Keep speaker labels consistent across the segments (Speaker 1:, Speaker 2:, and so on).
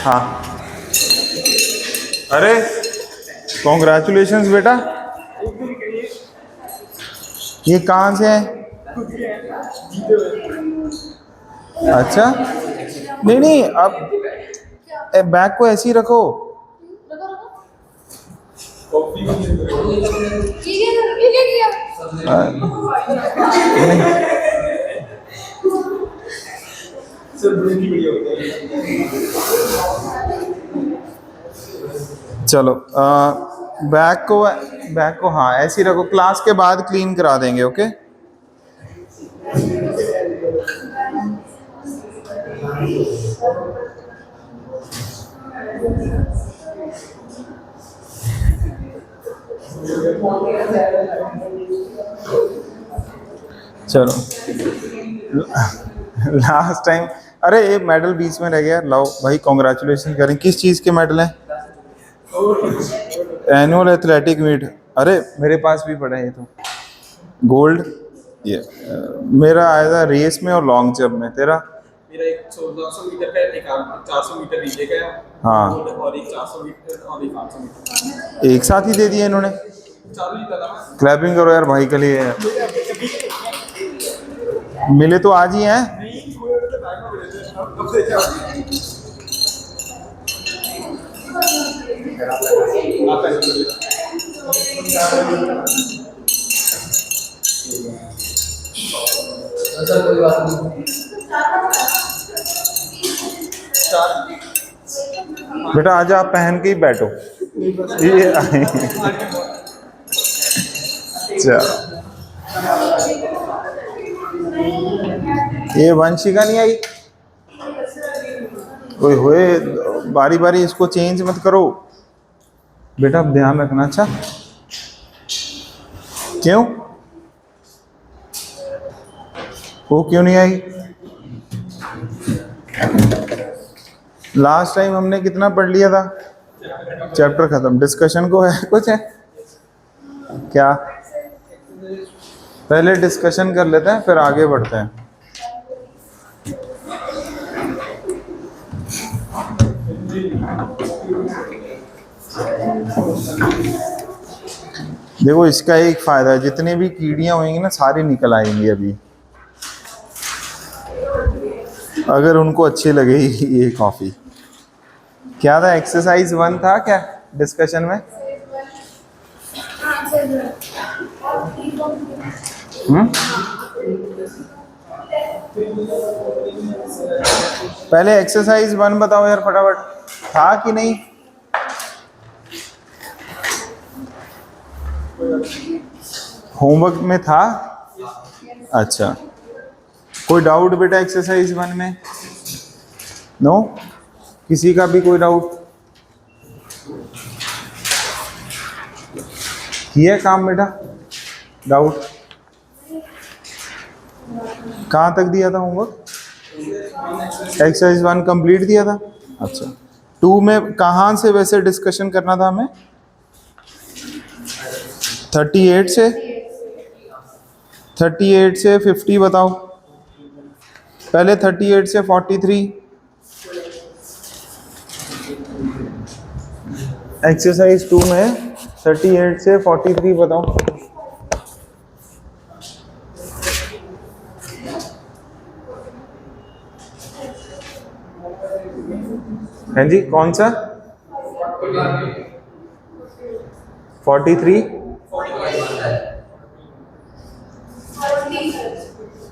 Speaker 1: हाँ, अरे कॉन्ग्रेचुलेशंस बेटा। ये कहाँ से है? अच्छा, नहीं नहीं, अब बैग को ऐसे ही रखो। नहीं, चलो बैग को हाँ ऐसे ही रखो, क्लास के बाद क्लीन करा देंगे। ओके, चलो। लास्ट टाइम, अरे ये मेडल बीच में रह गया, लाओ भाई कॉन्ग्रेचुलेशन करें। किस चीज़ के मेडल हैं? Annual athletic meet. अरे मेरे पास भी पड़ा है ये तो, गोल्ड। ये मेरा आया था रेस में और लॉन्ग जंप में। तेरा?
Speaker 2: मेरा एक 1400 मीटर का, एक 400 मीटर रिले का है।
Speaker 1: हाँ,
Speaker 2: और एक 400 मीटर और एक 800 मीटर।
Speaker 1: एक साथ ही दे दिए इन्होंने।
Speaker 2: चालू ही था।
Speaker 1: क्लैपिंग करो यार भाई के लिए। मिले तो आज ही हैं।
Speaker 2: कोई बात नहीं।
Speaker 1: बेटा आज आप पहन के ही बैठो। ये चलो, ये वंशिका नहीं आई? कोई हुए, बारी बारी इसको चेंज मत करो बेटा, अब ध्यान रखना। अच्छा, क्यों? वो क्यों नहीं आई? लास्ट टाइम हमने कितना पढ़ लिया था? चैप्टर खत्म। डिस्कशन को है कुछ है क्या? पहले डिस्कशन कर लेते हैं फिर आगे बढ़ते हैं। देखो इसका एक फायदा है, जितने भी कीड़ियां होंगी ना सारी निकल आएंगी अभी, अगर उनको अच्छी लगेगी ये कॉफी। क्या था? एक्सरसाइज 1 था क्या डिस्कशन में? पहले एक्सरसाइज 1 बताओ यार फटाफट, था कि नहीं? होमवर्क में था? अच्छा, कोई डाउट बेटा एक्सरसाइज 1 में? नो? किसी का भी कोई डाउट? किया काम बेटा? डाउट कहाँ तक दिया था होमवर्क? एक्सरसाइज 1 कंप्लीट दिया था। अच्छा, 2 में कहाँ से वैसे डिस्कशन करना था हमें? 38 से 50 बताओ। पहले 38 से 43। एक्सरसाइज 2 में 38 से 43 बताओ। हैं जी, कौन सा? 43,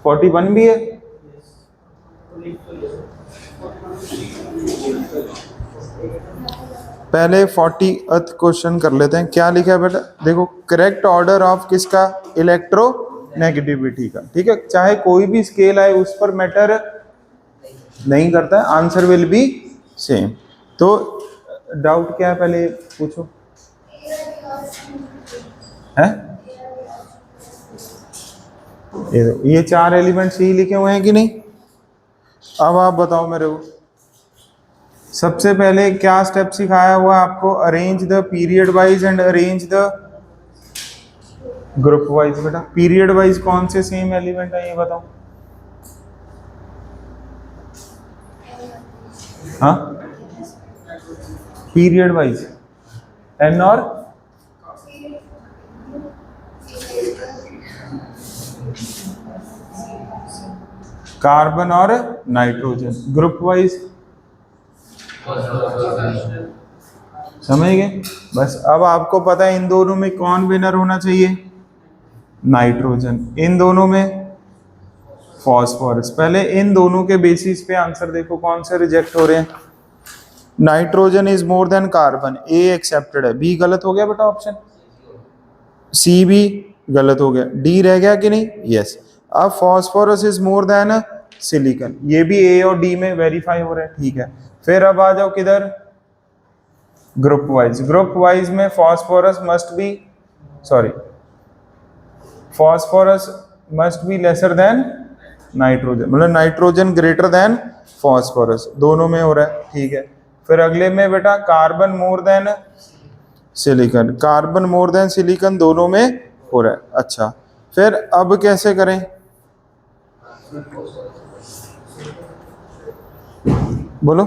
Speaker 1: 41 भी है। पहले 40th क्वेश्चन कर लेते हैं। क्या लिखा है बेटा? देखो, करेक्ट ऑर्डर ऑफ किसका? इलेक्ट्रो नेगेटिविटी का। ठीक है, चाहे कोई भी स्केल आए उस पर मैटर नहीं करता है, आंसर विल बी सेम। तो डाउट क्या है पहले पूछो। है ये 4 एलिमेंट्स ही लिखे हुए हैं कि नहीं? अब आप बताओ मेरे को, सबसे पहले क्या स्टेप सिखाया हुआ आपको? Arrange the period wise and arrange the group wise. बेटा पीरियड वाइज कौन से सेम एलिमेंट है ये बताओ। हाँ, पीरियड वाइज एन और कार्बन और नाइट्रोजन ग्रुप वाइज, समझ गए। बस अब आपको पता है इन दोनों में कौन विनर होना चाहिए, नाइट्रोजन, इन दोनों में फॉस्फोरस। पहले इन दोनों के बेसिस पे आंसर देखो कौन से रिजेक्ट हो रहे हैं। Nitrogen is more than carbon, A accepted है, बी गलत हो गया बेटा ऑप्शन, सी भी गलत हो गया, डी रह गया कि नहीं, यस। अब phosphorus is more than silicon, ये भी ए और डी में वेरीफाई हो रहा है, ठीक है। फिर अब आ जाओ किधर, ग्रुप वाइज। ग्रुप वाइज में phosphorus must be, sorry, phosphorus must be lesser than nitrogen, मतलब नाइट्रोजन ग्रेटर देन फॉस्फोरस, दोनों में हो रहा है, ठीक है। फिर अगले में बेटा carbon more than silicon, carbon more than silicon दोनों में हो रहा है, अच्छा। फिर अब कैसे करें, बोलो।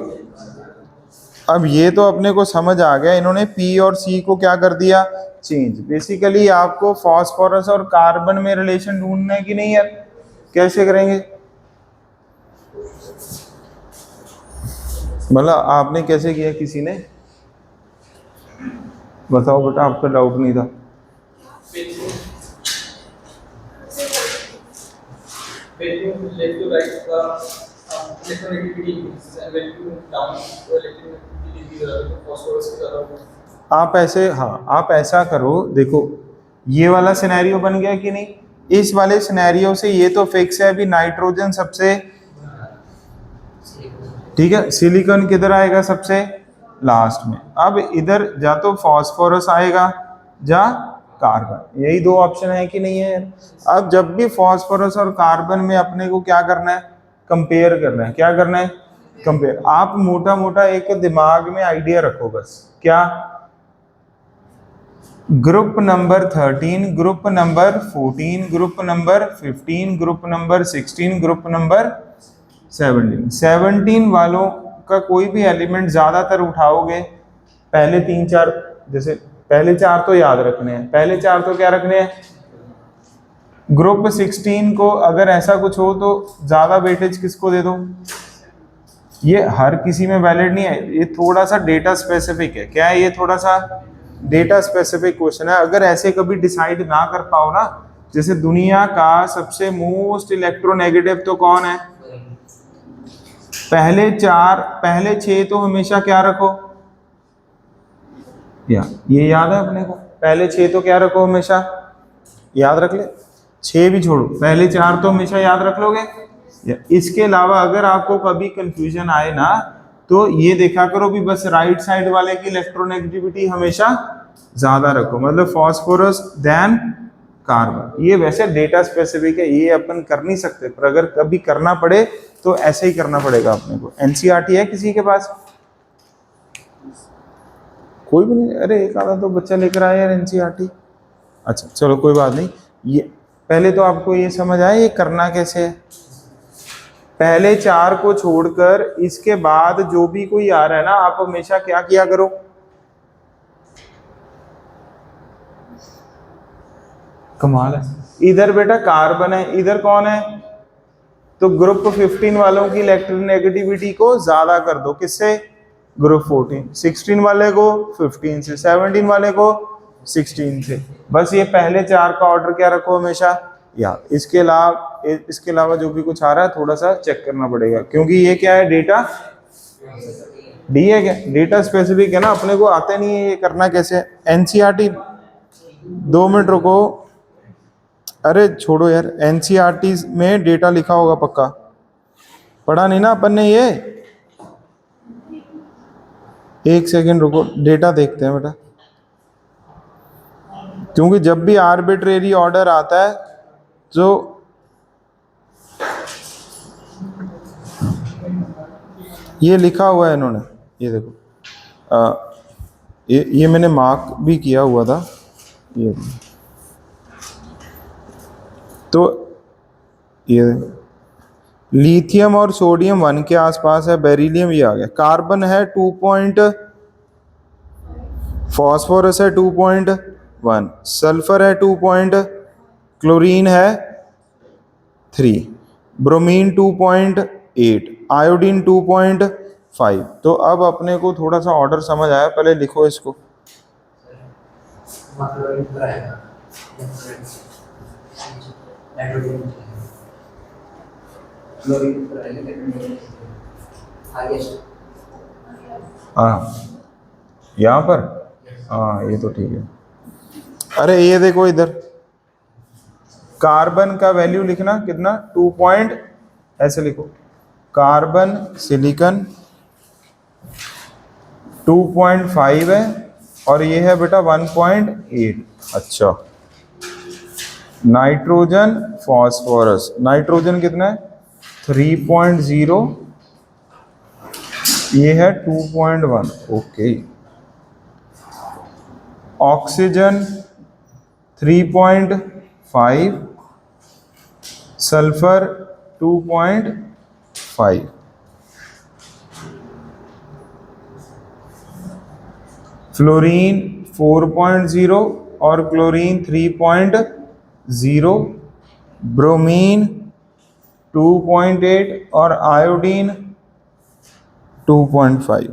Speaker 1: अब ये तो अपने को समझ आ गया, इन्होंने पी और सी को क्या कर दिया, चेंज। बेसिकली आपको फॉस्फोरस और कार्बन में रिलेशन ढूंढना है कि नहीं यार, कैसे करेंगे, मतलब आपने कैसे किया, किसी ने बताओ बेटा, आपका डाउट नहीं था। आप ऐसे, हाँ आप ऐसा करो, देखो ये वाला सिनेरियो बन गया कि नहीं, इस वाले सिनेरियो से ये तो फिक्स है अभी नाइट्रोजन सबसे, ठीक है, सिलिकॉन किधर आएगा सबसे लास्ट में। अब इधर जा तो फॉस्फोरस आएगा या कार्बन, यही दो ऑप्शन है कि नहीं है। अब जब भी फॉस्फोरस और कार्बन में अपने को क्या करना है, कंपेयर करना है, क्या करना है, कंपेयर। आप मोटा मोटा एक दिमाग में आइडिया रखो बस, क्या, group number 13, group number 14, group number 15, group number 16, group number 17 वालों का कोई भी एलिमेंट ज्यादातर उठाओगे, पहले 3-4, जैसे पहले 4 तो याद रखने हैं, पहले 4 तो क्या रखने हैं, ग्रुप 16 को अगर ऐसा कुछ हो तो ज्यादा वेटेज किसको दे दो, ये हर किसी में वैलिड नहीं है, ये थोड़ा सा डेटा स्पेसिफिक है, क्या है ये, थोड़ा सा डेटा स्पेसिफिक क्वेश्चन है। अगर ऐसे कभी डिसाइड ना कर पाओ ना, जैसे दुनिया का सबसे मोस्ट इलेक्ट्रोनेगेटिव तो कौन है, पहले 4, पहले 6 तो हमेशा क्या रखो, ये याद है अपने को, पहले 6 तो क्या रखो, हमेशा याद रख ले, 6 भी छोड़ो, पहले 4 तो हमेशा याद रख लोगे। इसके अलावा अगर आपको कभी कंफ्यूजन आए ना, तो ये देखा करो भी बस राइट साइड वाले की इलेक्ट्रोनेगेटिविटी हमेशा ज्यादा रखो, मतलब फॉस्फोरस देन कार्बन। ये वैसे डेटा स्पेसिफिक है, ये अपन कर नहीं सकते, पर अगर कभी करना पड़े तो ऐसे ही करना पड़ेगा अपने को। एनसीईआरटी है किसी के पास, कोई भी नहीं, अरे एक आधा तो बच्चा लेकर आया यार एनसीईआरटी, अच्छा चलो कोई बात नहीं। ये पहले तो आपको ये समझ आया ये करना कैसे है, पहले 4 को छोड़कर इसके बाद जो भी कोई आ रहा है ना, आप हमेशा क्या किया करो, कमाल है, इधर बेटा कार्बन है, इधर कौन है, तो ग्रुप 15 वालों की इलेक्ट्रोनेगेटिविटी को ज्यादा कर दो, किससे, ग्रुप 14, 16 वाले को 15 से, 17 वाले को 16 से, बस ये पहले 4 का ऑर्डर क्या रखो हमेशा याद। इसके अलावा जो भी कुछ आ रहा है थोड़ा सा चेक करना पड़ेगा, क्योंकि ये क्या है, डेटा डी है, क्या डेटा स्पेसिफिक है ना, अपने को आते नहीं है ये करना कैसे है। एनसीईआरटी 2 मिनट रुको, अरे छोड़ो यार, एनसीईआरटी में डेटा लिखा होगा पक्का, पढ़ा नहीं ना अपन ने ये, एक सेकंड रुको, डेटा देखते हैं बेटा, क्योंकि जब भी आर्बिट्रेरी ऑर्डर आता है तो ये लिखा हुआ है इन्होंने, ये देखो, ये मैंने मार्क भी किया हुआ था, ये तो ये लिथियम और सोडियम 1 के आसपास है, बेरिलियम ये आ गया, कार्बन है 2.2 फॉस्फोरस है 2.1, सल्फर है 2 पॉइंट, क्लोरीन है 3, ब्रोमीन 2.8, आयोडीन 2.5। तो अब अपने को थोड़ा सा ऑर्डर समझ आया, पहले लिखो इसको। हाँ यहाँ पर, हाँ ये तो ठीक है। अरे ये देखो इधर, कार्बन का वैल्यू लिखना कितना, 2 पॉइंट, ऐसे लिखो, कार्बन सिलिकॉन 2.5 है और ये है बेटा 1.8। अच्छा, नाइट्रोजन फॉस्फोरस, नाइट्रोजन कितना है 3.0, ये है 2.1। ओके, ऑक्सीजन 3.5, सल्फर 2.5, फ्लोरीन 4.0 और क्लोरीन 3.0, ब्रोमीन 2.8 और iodine 2.5।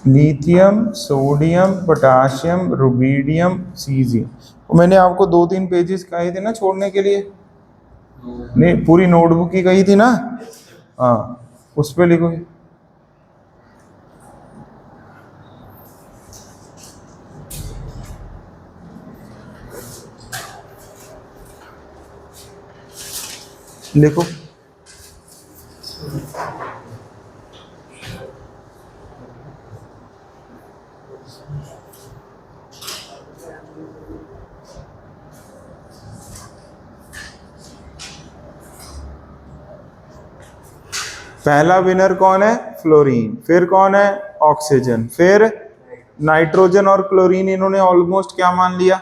Speaker 1: Lithium, sodium, potassium, rubidium, caesium. मैंने आपको 2-3 पेजेस कहे थे ना छोड़ने के लिए, नहीं पूरी नोटबुक ही कही थी ना, हाँ उस पे लिखो। लिखो, पहला विनर कौन है, फ्लोरीन, फिर कौन है, ऑक्सीजन, फिर नाइट्रोजन और क्लोरीन इन्होंने ऑलमोस्ट क्या मान लिया,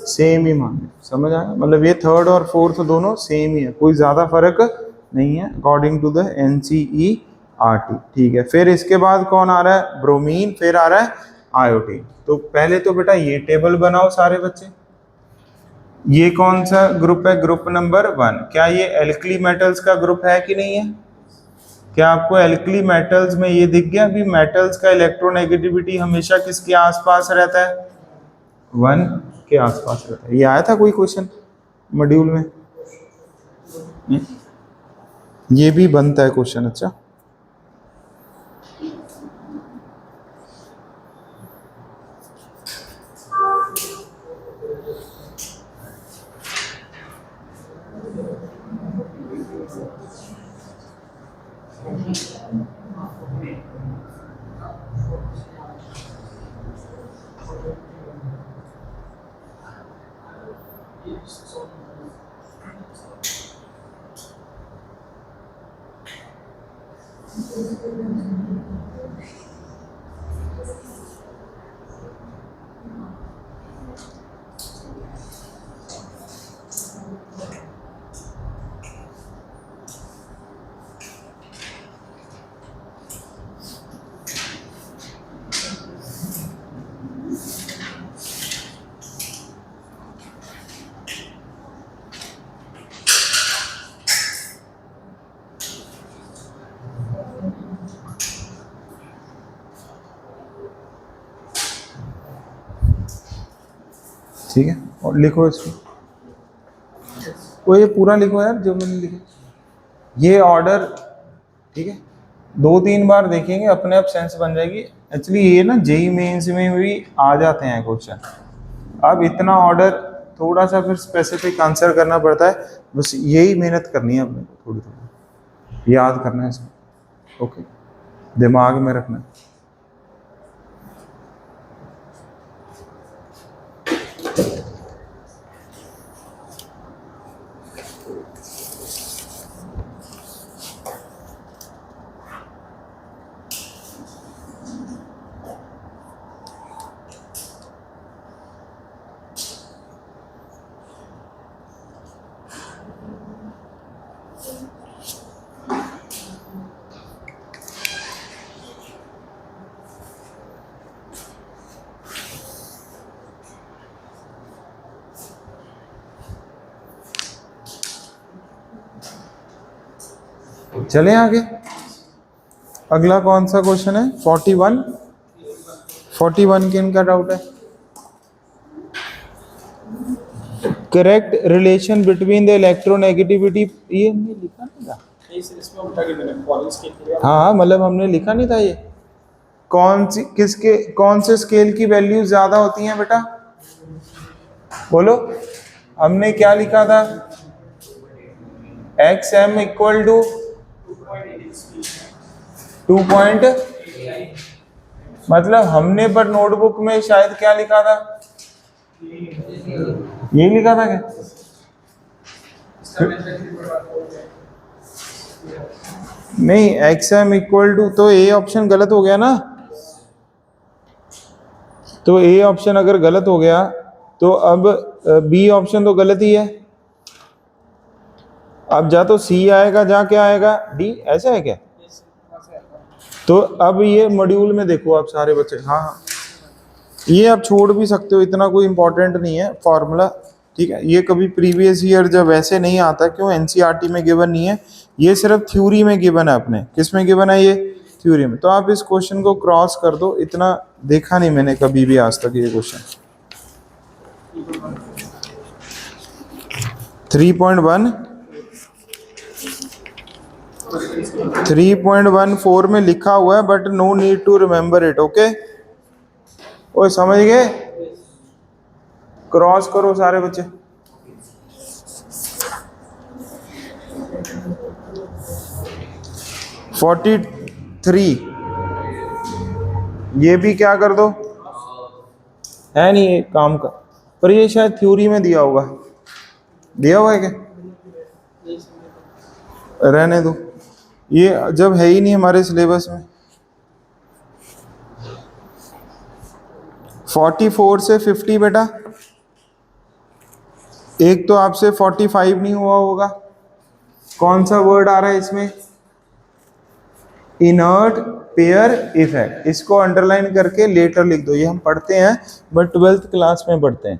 Speaker 1: सेम ही मान लिया। समझ आया, मतलब ये थर्ड और फोर्थ दोनों सेम ही है, कोई ज्यादा फर्क नहीं है अकॉर्डिंग टू द NCERT। ठीक है, फिर इसके बाद कौन आ रहा है, ब्रोमीन, फिर आ रहा है आयोडीन। तो पहले तो बेटा ये टेबल बनाओ सारे बच्चे। ये कौन सा ग्रुप है, ग्रुप नंबर 1। क्या ये एल्कली मेटल्स का ग्रुप है कि नहीं है? क्या आपको एल्कली मेटल्स में ये दिख गया भी, मेटल्स का इलेक्ट्रोनेगेटिविटी हमेशा किसके आसपास रहता है, 1 के आसपास रहता है। ये आया था कोई क्वेश्चन मॉड्यूल में? ये भी बनता है क्वेश्चन। अच्छा, ठीक है, और लिखो इसको, वो ये पूरा लिखो यार जो मैंने लिखा, ये ऑर्डर। ठीक है, 2-3 बार देखेंगे अपने आप सेंस बन जाएगी। एक्चुअली ये ना जेई मेंस में भी आ जाते हैं क्वेश्चन। अब इतना ऑर्डर थोड़ा सा फिर स्पेसिफिक आंसर करना पड़ता है, बस यही मेहनत करनी है अपने को, थोड़ी थोड़ी याद करना है इसको। ओके, दिमाग में रखना है। चले आगे। अगला कौन सा क्वेश्चन है? 41। 41 किन का डाउट है? Correct relation between the electronegativity, ये हमने लिखा नहीं था।
Speaker 2: इसमें उल्टा के मैंने पॉलिश के लिए
Speaker 1: हाँ मतलब हमने लिखा नहीं था ये। कौन से स्केल की वैल्यू ज्यादा होती हैं बेटा? बोलो, हमने क्या लिखा था? एक्स एम इक्वल टू 2 मतलब हमने पर नोटबुक में शायद क्या लिखा था? यही लिखा था क्या? नहीं, एक्स एम इक्वल टू, तो ए ऑप्शन गलत हो गया ना। तो ए ऑप्शन अगर गलत हो गया तो अब बी ऑप्शन तो गलत ही है। अब जा तो सी आएगा, जा क्या आएगा? डी। ऐसा है क्या? तो अब ये मॉड्यूल में देखो आप सारे बच्चे, हाँ हाँ ये आप छोड़ भी सकते हो, इतना कोई इंपॉर्टेंट नहीं है फॉर्मूला, ठीक है। ये कभी प्रीवियस ईयर जब ऐसे नहीं आता, क्यों? एनसीईआरटी में गिवन नहीं है, ये सिर्फ थ्योरी में गिवन है अपने। किस में गिवन है? ये थ्योरी में। तो आप इस क्वेश्चन को क्रॉस कर दो, इतना देखा नहीं मैंने कभी भी आज तक ये क्वेश्चन। 3.1 3.14 में लिखा हुआ है, but no need to remember it. Okay, ओए समझ गए? क्रॉस करो सारे बच्चे। फोर्टी 3 ये भी क्या कर दो? है नहीं ये काम का, पर ये शायद थ्योरी में दिया होगा। दिया हुआ है क्या? रहने दो, ये जब है ही नहीं हमारे सिलेबस में। 44 से 50 बेटा, एक तो आपसे 45 नहीं हुआ होगा। कौन सा वर्ड आ रहा है इसमें? Inert pair effect. इसको अंडरलाइन करके लेटर लिख दो। ये हम पढ़ते हैं बट 12th क्लास में पढ़ते हैं,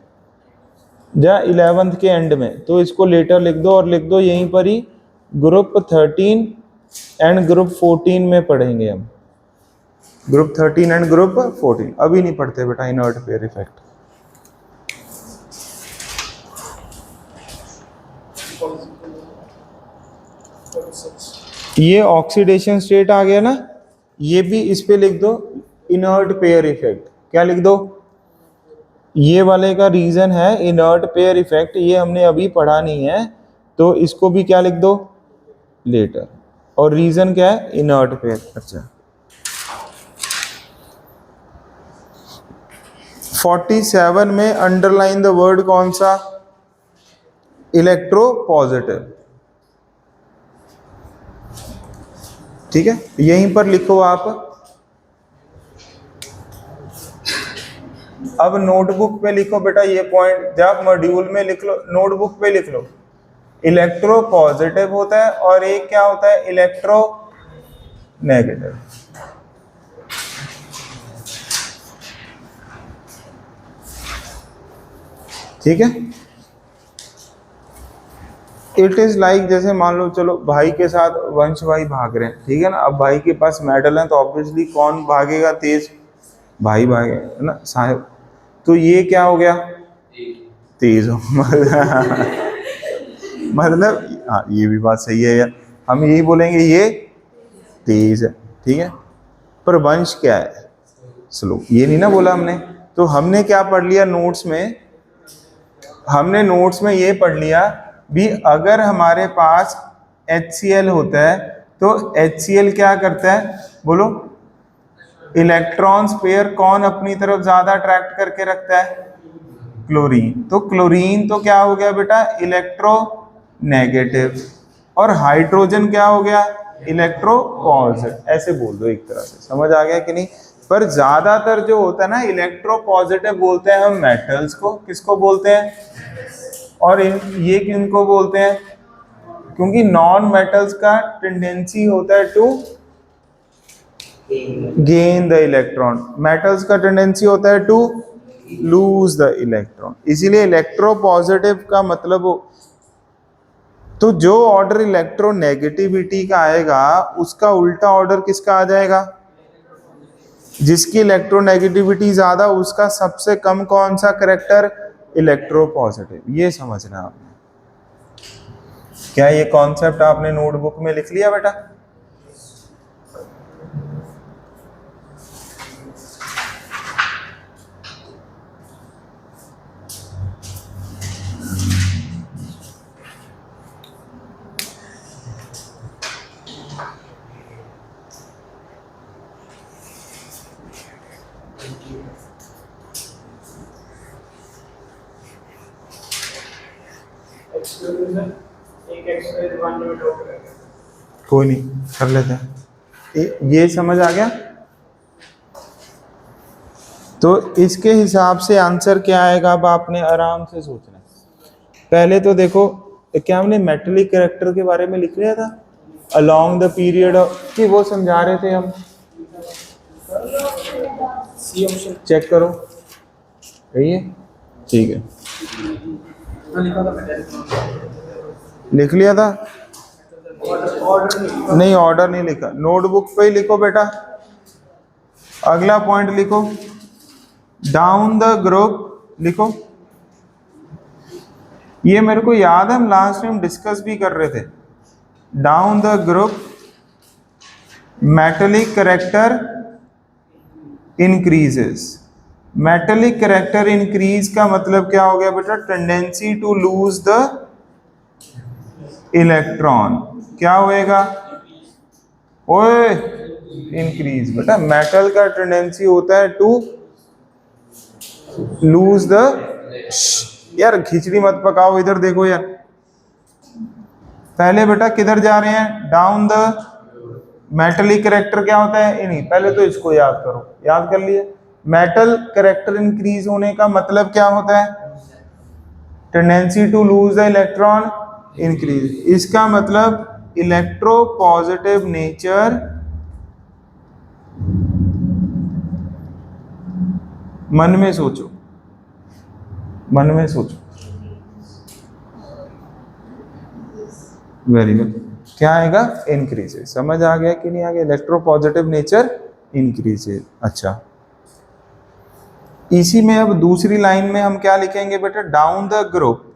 Speaker 1: या 11th के एंड में। तो इसको लेटर लिख दो, और लिख दो यहीं पर ही ग्रुप 13 एंड ग्रुप 14 में पढ़ेंगे हम। ग्रुप 13 एंड ग्रुप 14 अभी नहीं पढ़ते बेटा इनर्ट पेयर इफेक्ट। ये ऑक्सीडेशन स्टेट आ गया ना, ये भी इस पे लिख दो इनर्ट पेयर इफेक्ट। क्या लिख दो? ये वाले का रीजन है इनर्ट पेयर इफेक्ट, ये हमने अभी पढ़ा नहीं है, तो इसको भी क्या लिख दो? लेटर। और रीजन क्या है? Inert pair. अच्छा 47 में अंडरलाइन द वर्ड कौन सा? Electro positive. ठीक है, यहीं पर लिखो आप। अब नोटबुक पे लिखो बेटा ये पॉइंट, जब मॉड्यूल में लिख लो, नोटबुक पे लिख लो। इलेक्ट्रो पॉजिटिव होता है और एक क्या होता है? Electro negative. ठीक है, इट इज लाइक जैसे मान लो, चलो भाई के साथ वंश भाई भाग रहे हैं, ठीक है ना। अब भाई के पास मेडल है तो ऑब्वियसली कौन भागेगा तेज? भाई भागेगा, है ना साहब। तो ये क्या हो गया? तेज हो मतलब हाँ ये भी बात सही है यार, हम यही बोलेंगे ये तेज है, ठीक है। पर वंश क्या है? स्लो। ये नहीं ना बोला हमने। तो हमने क्या पढ़ लिया नोट्स में? हमने नोट्स में ये पढ़ लिया भी, अगर हमारे पास HCl होता है तो HCl क्या करता है? बोलो, इलेक्ट्रॉन्स पेयर कौन अपनी तरफ ज्यादा अट्रैक्ट करके रखता है? क्लोरीन। तो क्लोरीन तो क्या हो गया बेटा? Electro negative. और हाइड्रोजन क्या हो गया? Electro positive. ऐसे बोल दो, एक तरह से समझ आ गया कि नहीं? पर ज्यादातर जो होता है ना इलेक्ट्रो पॉजिटिव बोलते हैं हम मेटल्स को। किसको बोलते हैं? और ये किनको बोलते हैं? क्योंकि नॉन मेटल्स का टेंडेंसी होता है to gain the electron, metals का टेंडेंसी होता है टू लूज द इलेक्ट्रॉन। इसीलिए इलेक्ट्रो पॉजिटिव का मतलब तो जो ऑर्डर इलेक्ट्रोनेगेटिविटी का आएगा उसका उल्टा ऑर्डर किसका आ जाएगा? जिसकी इलेक्ट्रोनेगेटिविटी ज्यादा उसका सबसे कम कौन सा करेक्टर? इलेक्ट्रोपॉजिटिव। ये समझना आपने। क्या ये कॉन्सेप्ट आपने नोटबुक में लिख लिया बेटा?
Speaker 2: एक एक्सरसाइज 1 मिनट हो गया।
Speaker 1: कोई नहीं, कर लेते हैं। ये समझ आ गया? तो इसके हिसाब से आंसर क्या आएगा अब आपने आराम से सोचना है। पहले तो देखो, क्या हमने मेटेलिक कैरेक्टर के बारे में लिख लिया था अलोंग द पीरियड कि वो समझा रहे थे हम?
Speaker 2: सी ऑप्शन
Speaker 1: चेक करो, सही है, ठीक है,
Speaker 2: लिखा था मैंने।
Speaker 1: लिख लिया था।
Speaker 2: ऑर्डर
Speaker 1: नहीं, ऑर्डर नहीं लिखा, नोटबुक पे ही लिखो बेटा। अगला पॉइंट लिखो, डाउन द ग्रुप लिखो। ये मेरे को याद है, हम लास्ट टाइम डिस्कस भी कर रहे थे। Down the group metallic character increases. Metallic character increase का मतलब क्या हो गया बेटा? Tendency to lose the electron. क्या होएगा? ओए, इंक्रीज। बेटा मेटल का टेंडेंसी होता है टू लूज द, यार खिचड़ी मत पकाओ, इधर देखो यार। पहले बेटा किधर जा रहे हैं? Down the. मेटलिक कैरेक्टर क्या होता है? इन्हीं, पहले तो इसको याद करो। याद कर लिए? मेटल कैरेक्टर इंक्रीज होने का मतलब क्या होता है? Tendency to lose the electron increase. इसका मतलब इलेक्ट्रो पॉजिटिव नेचर मन में सोचो, मन में सोचो। Very good. क्या आएगा? इंक्रीजेस। समझ आ गया कि नहीं आ गया? Electro positive nature increases. अच्छा, इसी में अब दूसरी लाइन में हम क्या लिखेंगे बेटा? Down the group.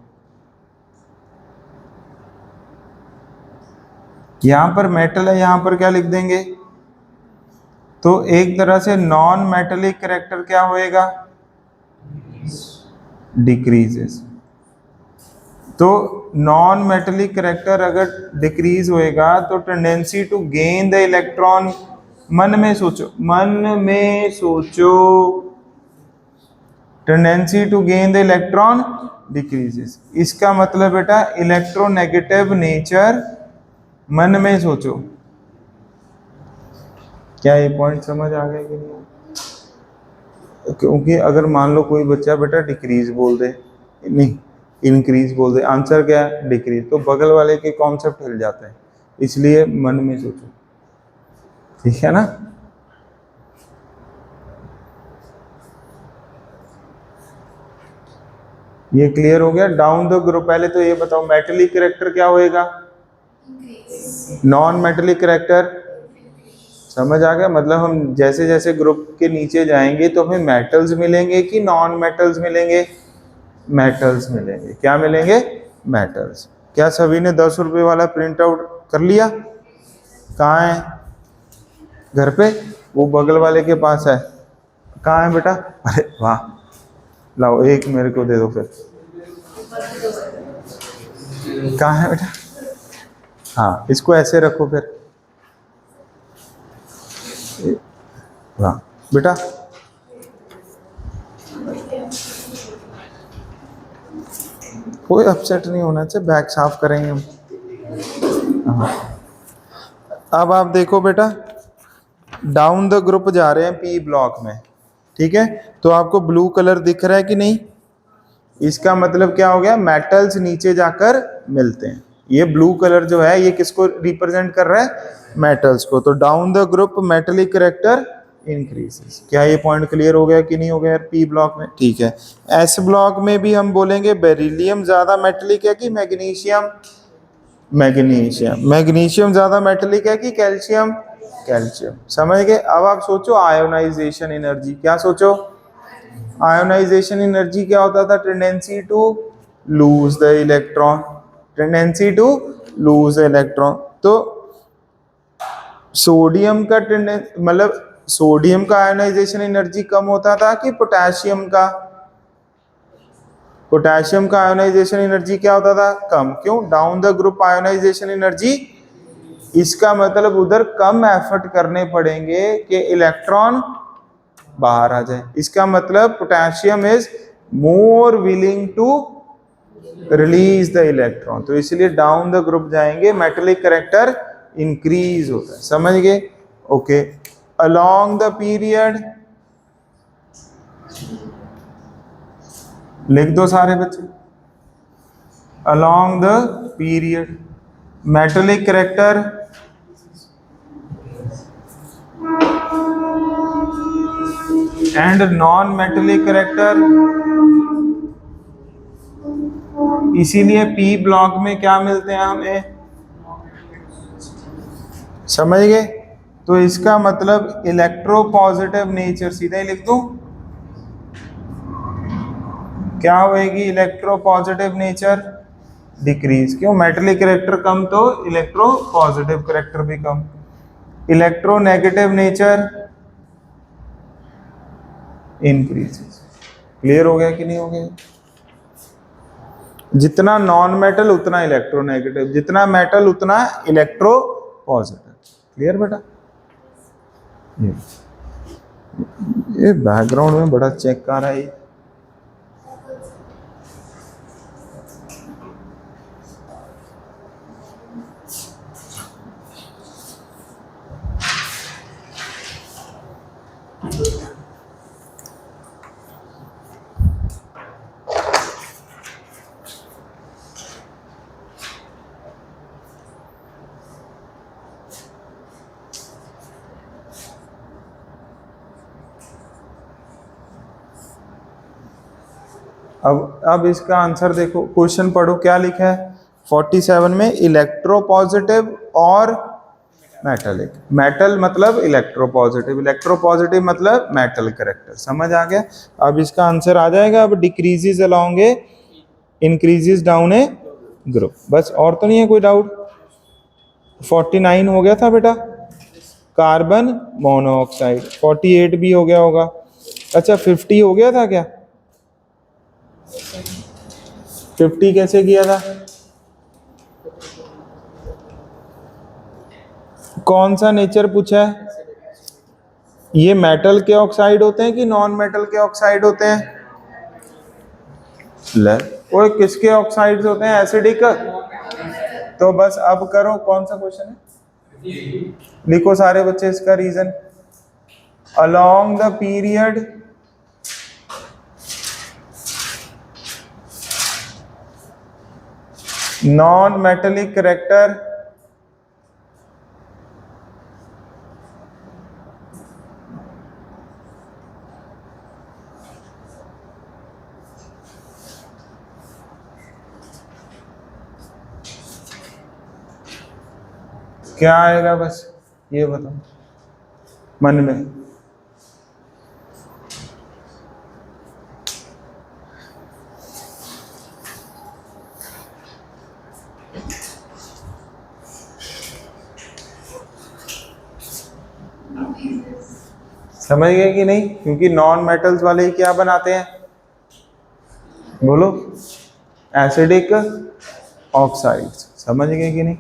Speaker 1: यहां पर मेटल है, यहां पर क्या लिख देंगे? तो एक तरह से नॉन मेटेलिक कैरेक्टर क्या होएगा? डिक्रीजेस। तो नॉन मेटेलिक कैरेक्टर अगर डिक्रीज होएगा तो tendency to gain the electron, मन में सोचो, मन में सोचो, tendency to gain the electron decreases. इसका मतलब बेटा इलेक्ट्रोनेगेटिव नेचर, मन में सोचो। क्या ये पॉइंट समझ आ गया कि नहीं? क्योंकि अगर मान लो कोई बच्चा बेटा डिक्रीज बोल दे, नहीं इंक्रीज बोल दे, आंसर क्या है? डिक्रीज, तो बगल वाले के कॉन्सेप्ट हिल जाते हैं। इसलिए मन में सोचो, ठीक है ना? ये क्लियर हो गया? Down the group. पहले तो ये बताओ मेटेलिक कैरेक्टर क्या होएगा? Non metallic character. समझ आ गया? मतलब हम जैसे जैसे ग्रुप के नीचे जाएंगे तो हमें मेटल्स मिलेंगे कि नॉन मेटल्स मिलेंगे? मेटल्स मिलेंगे। क्या मिलेंगे? मेटल्स। क्या सभी ने 10 रुपए वाला प्रिंट आउट कर लिया? कहाँ है? घर पे? वो बगल वाले के पास है। कहाँ है बेटा? अरे वाह, लाओ एक मेरे को दे दो फिर। कहाँ है बेटा? हाँ, इसको ऐसे रखो फिर। वाह बेटा, कोई अपसेट नहीं होना चाहिए, बैग साफ करेंगे हम। हाँ, अब आप देखो बेटा, डाउन द ग्रुप जा रहे हैं पी ब्लॉक में, ठीक है? तो आपको ब्लू कलर दिख रहा है कि नहीं? इसका मतलब क्या हो गया? मेटल्स नीचे जाकर मिलते हैं। ये ब्लू कलर जो है ये किसको रिप्रेजेंट कर रहा है? मेटल्स को। तो down the group metallic character increases. क्या ये पॉइंट क्लियर हो गया कि नहीं हो गया यार? पी ब्लॉक में, ठीक है। एस ब्लॉक में भी हम बोलेंगे बेरिलियम ज्यादा मेटेलिक है कि मैग्नीशियम? मैग्नीशियम। मैग्नीशियम ज्यादा मेटेलिक है कि कैल्शियम? कैल्शियम। समझ गए? अब आप सोचो आयोनाइजेशन एनर्जी, क्या सोचो? आयोनाइजेशन एनर्जी क्या होता था? Tendency to lose the electron, tendency to lose electron. तो सोडियम का मतलब सोडियम का आयोनाइजेशन एनर्जी कम होता था कि पोटेशियम का? पोटेशियम का आयोनाइजेशन एनर्जी क्या होता था? कम। क्यों? Down the group ionisation energy, इसका मतलब उधर कम एफर्ट करने पड़ेंगे कि इलेक्ट्रॉन बाहर आ जाए। इसका मतलब potassium is more willing to release the electron, तो इसलिए डाउन द ग्रुप जाएंगे, मेटेलिक करेक्टर इंक्रीज होता है। समझ गए? ओके। अलोंग द पीरियड, लिख दो सारे बच्चे। Along the period metallic character and non metallic character, इसीलिए पी ब्लॉक में क्या मिलते हैं हमें? समझ गए? तो इसका मतलब इलेक्ट्रो पॉजिटिव नेचर, सीधा ही लिख दूं, क्या होएगी? Electropositive nature decrease. क्यों? मेटेलिक करेक्टर कम तो इलेक्ट्रो पॉजिटिव करेक्टर भी कम। Electronegative nature increase. Clear हो गया कि नहीं हो गया? जितना नॉन मेटल उतना इलेक्ट्रो नेगेटिव, जितना मेटल उतना इलेक्ट्रो पॉजिटिव। क्लियर बेटा? ये बैकग्राउंड में बड़ा चेक आ रहा है। अब इसका आंसर देखो, क्वेश्चन पढ़ो क्या लिखा है 47 में। इलेक्ट्रो पॉजिटिव और मेटलिक। मेटल मतलब इलेक्ट्रो पॉजिटिव, इलेक्ट्रो पॉजिटिव मतलब मेटल करेक्टर। समझ आ गया? अब इसका आंसर आ जाएगा। अब डिक्रीजेस अलोंग ए, इंक्रीजेस डाउन ए ग्रुप। बस, और तो नहीं है कोई डाउट? 49 हो गया था बेटा, कार्बन मोनोऑक्साइड। 48 भी हो गया होगा। अच्छा, 50 हो गया था क्या? 50 कैसे किया था? कौन सा नेचर पूछा है? ये मेटल के ऑक्साइड होते हैं कि नॉन मेटल के ऑक्साइड होते हैं? ले, वो किसके ऑक्साइड्स होते हैं? एसिडिक। तो बस अब करो, कौन सा क्वेश्चन है? लिखो सारे बच्चे इसका reason. Along the period non metallic character क्या आएगा? बस ये बताओ मन में। समझ गए कि नहीं? क्योंकि नॉन मेटल्स वाले ही क्या बनाते हैं? बोलो, एसिडिक ऑक्साइड्स। समझ गए कि नहीं?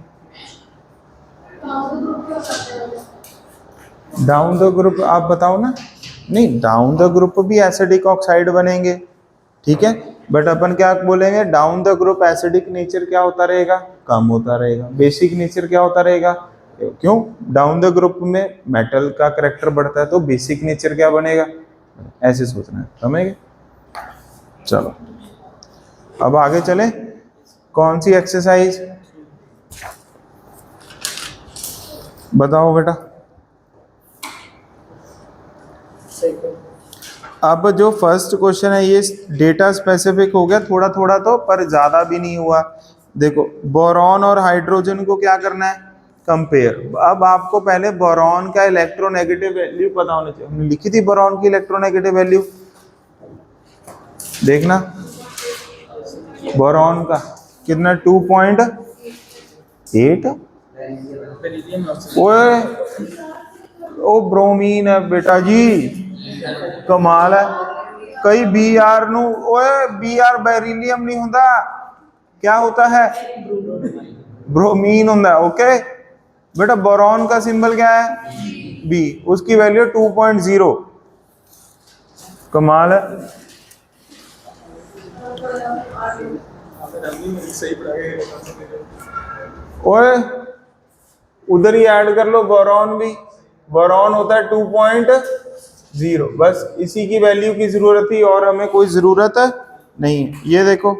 Speaker 1: डाउन द ग्रुप आप बताओ ना। नहीं, डाउन द ग्रुप भी एसिडिक ऑक्साइड बनेंगे, ठीक है, बट अपन क्या बोलेंगे? Down the group acidic nature क्या होता रहेगा? कम होता रहेगा। बेसिक नेचर क्या होता रहेगा? क्यों? डाउन द ग्रुप में मेटल का करेक्टर बढ़ता है, तो बेसिक नेचर क्या बनेगा? ऐसे सोचना है। समझ गए? चलो अब आगे चले। कौन सी एक्सरसाइज बताओ बेटा? अब जो फर्स्ट क्वेश्चन है ये डेटा स्पेसिफिक हो गया थोड़ा थोड़ा तो, पर ज्यादा भी नहीं हुआ। देखो बोरॉन और हाइड्रोजन को क्या करना है, कंपेयर। अब आपको पहले बोरॉन का इलेक्ट्रोनेगेटिव वैल्यू पता होना चाहिए। हमने लिखी थी बोरॉन की इलेक्ट्रोनेगेटिव वैल्यू, देखना बोरॉन का कितना 2.8।
Speaker 2: बेरिलियम
Speaker 1: ओए ओ ब्रोमीन है बेटा जी, कमाल है। कई बी आर नु ओए बी आर बेरिलियम नहीं होता, क्या होता है, ब्रोमीन होता है। ओके बेटा बोरॉन का सिंबल क्या है, बी, उसकी वैल्यू 2.0, कमाल है।
Speaker 2: सही पढ़ा।
Speaker 1: ओए उधर ही ऐड कर लो बोरॉन भी, बोरॉन होता है 2.0, बस इसी की वैल्यू की जरूरत थी और हमें कोई जरूरत नहीं है। ये देखो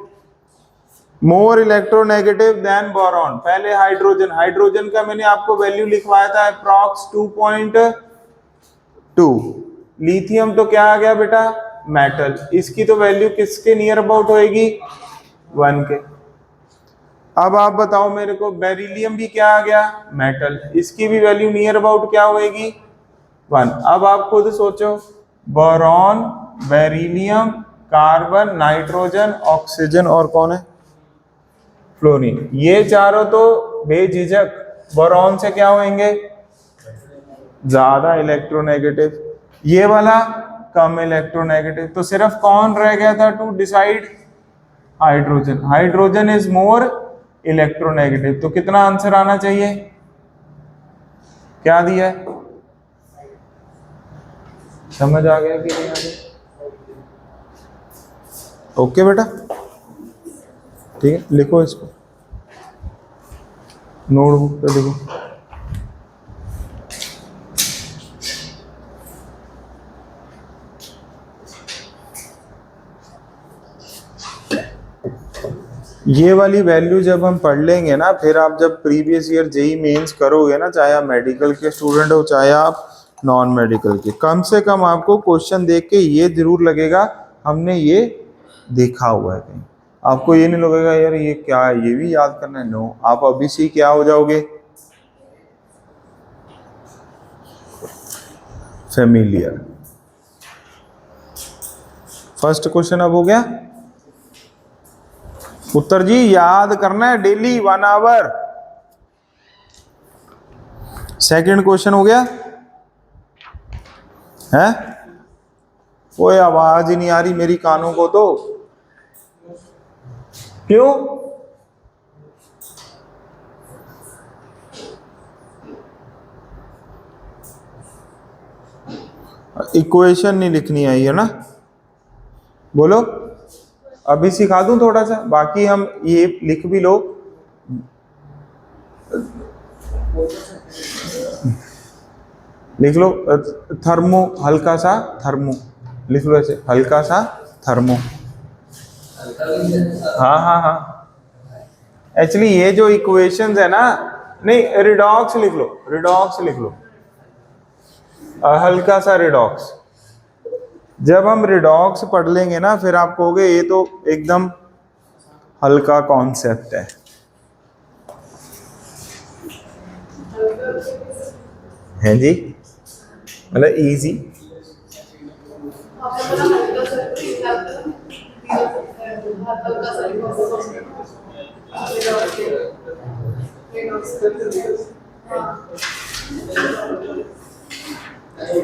Speaker 1: मोर इलेक्ट्रोनेगेटिव देन बोरॉन, पहले हाइड्रोजन, हाइड्रोजन का मैंने आपको वैल्यू लिखवाया था अप्रॉक्स 2.2। लिथियम तो क्या आ गया बेटा, मेटल, इसकी तो वैल्यू किसके नियर अबाउट होएगी, 1 के। अब आप बताओ मेरे को बेरिलियम भी क्या आ गया, मेटल, इसकी भी वैल्यू नियर अबाउट क्या होएगी, 1। अब आप खुद सोचो boron, beryllium, carbon, nitrogen, oxygen और कौन है, फ्लोरीन, ये चारों तो बेझिझक बोरॉन से क्या होंगे, ज्यादा इलेक्ट्रोनेगेटिव, ये वाला कम इलेक्ट्रोनेगेटिव। तो सिर्फ कौन रह गया था to decide, hydrogen, hydrogen is more electronegative. तो कितना आंसर आना चाहिए, क्या दिया है, समझ आ गया कि नहीं आ गया? ओके बेटा, ठीक है, लिखो इसको नोटबुक पे लिखो। ये वाली वैल्यू जब हम पढ़ लेंगे ना, फिर आप जब प्रीवियस ईयर जेई मेंस करोगे ना, चाहे आप मेडिकल के स्टूडेंट हो चाहे आप नॉन मेडिकल के, कम से कम आपको क्वेश्चन देख के ये जरूर लगेगा हमने ये देखा हुआ है कहीं। आपको ये नहीं लगेगा यार ये क्या है, ये भी याद करना है, नो, आप अभी से क्या हो जाओगे, फेमिलियर। फर्स्ट क्वेश्चन अब हो गया, उत्तर जी याद करना है डेली 1 आवर। सेकंड क्वेश्चन हो गया है, कोई आवाज ही नहीं आ रही मेरी कानों को, तो क्यों, इक्वेशन नहीं लिखनी आई है ना, बोलो, अभी सिखा दूं थोड़ा सा, बाकी हम ये लिख भी लो। लिख लो थर्मो, हल्का सा थर्मो, लिख लो ऐसे, हल्का सा थर्मो। हाँ हाँ हाँ, एक्चुअली ये जो इक्वेशंस है ना, नहीं रिडॉक्स लिख लो, रिडॉक्स लिख लो, हल्का सा रिडॉक्स। जब हम रिडॉक्स पढ़ लेंगे ना, फिर आप कहोगे ये तो एकदम हल्का कॉन्सेप्ट है जी, मतलब इजी।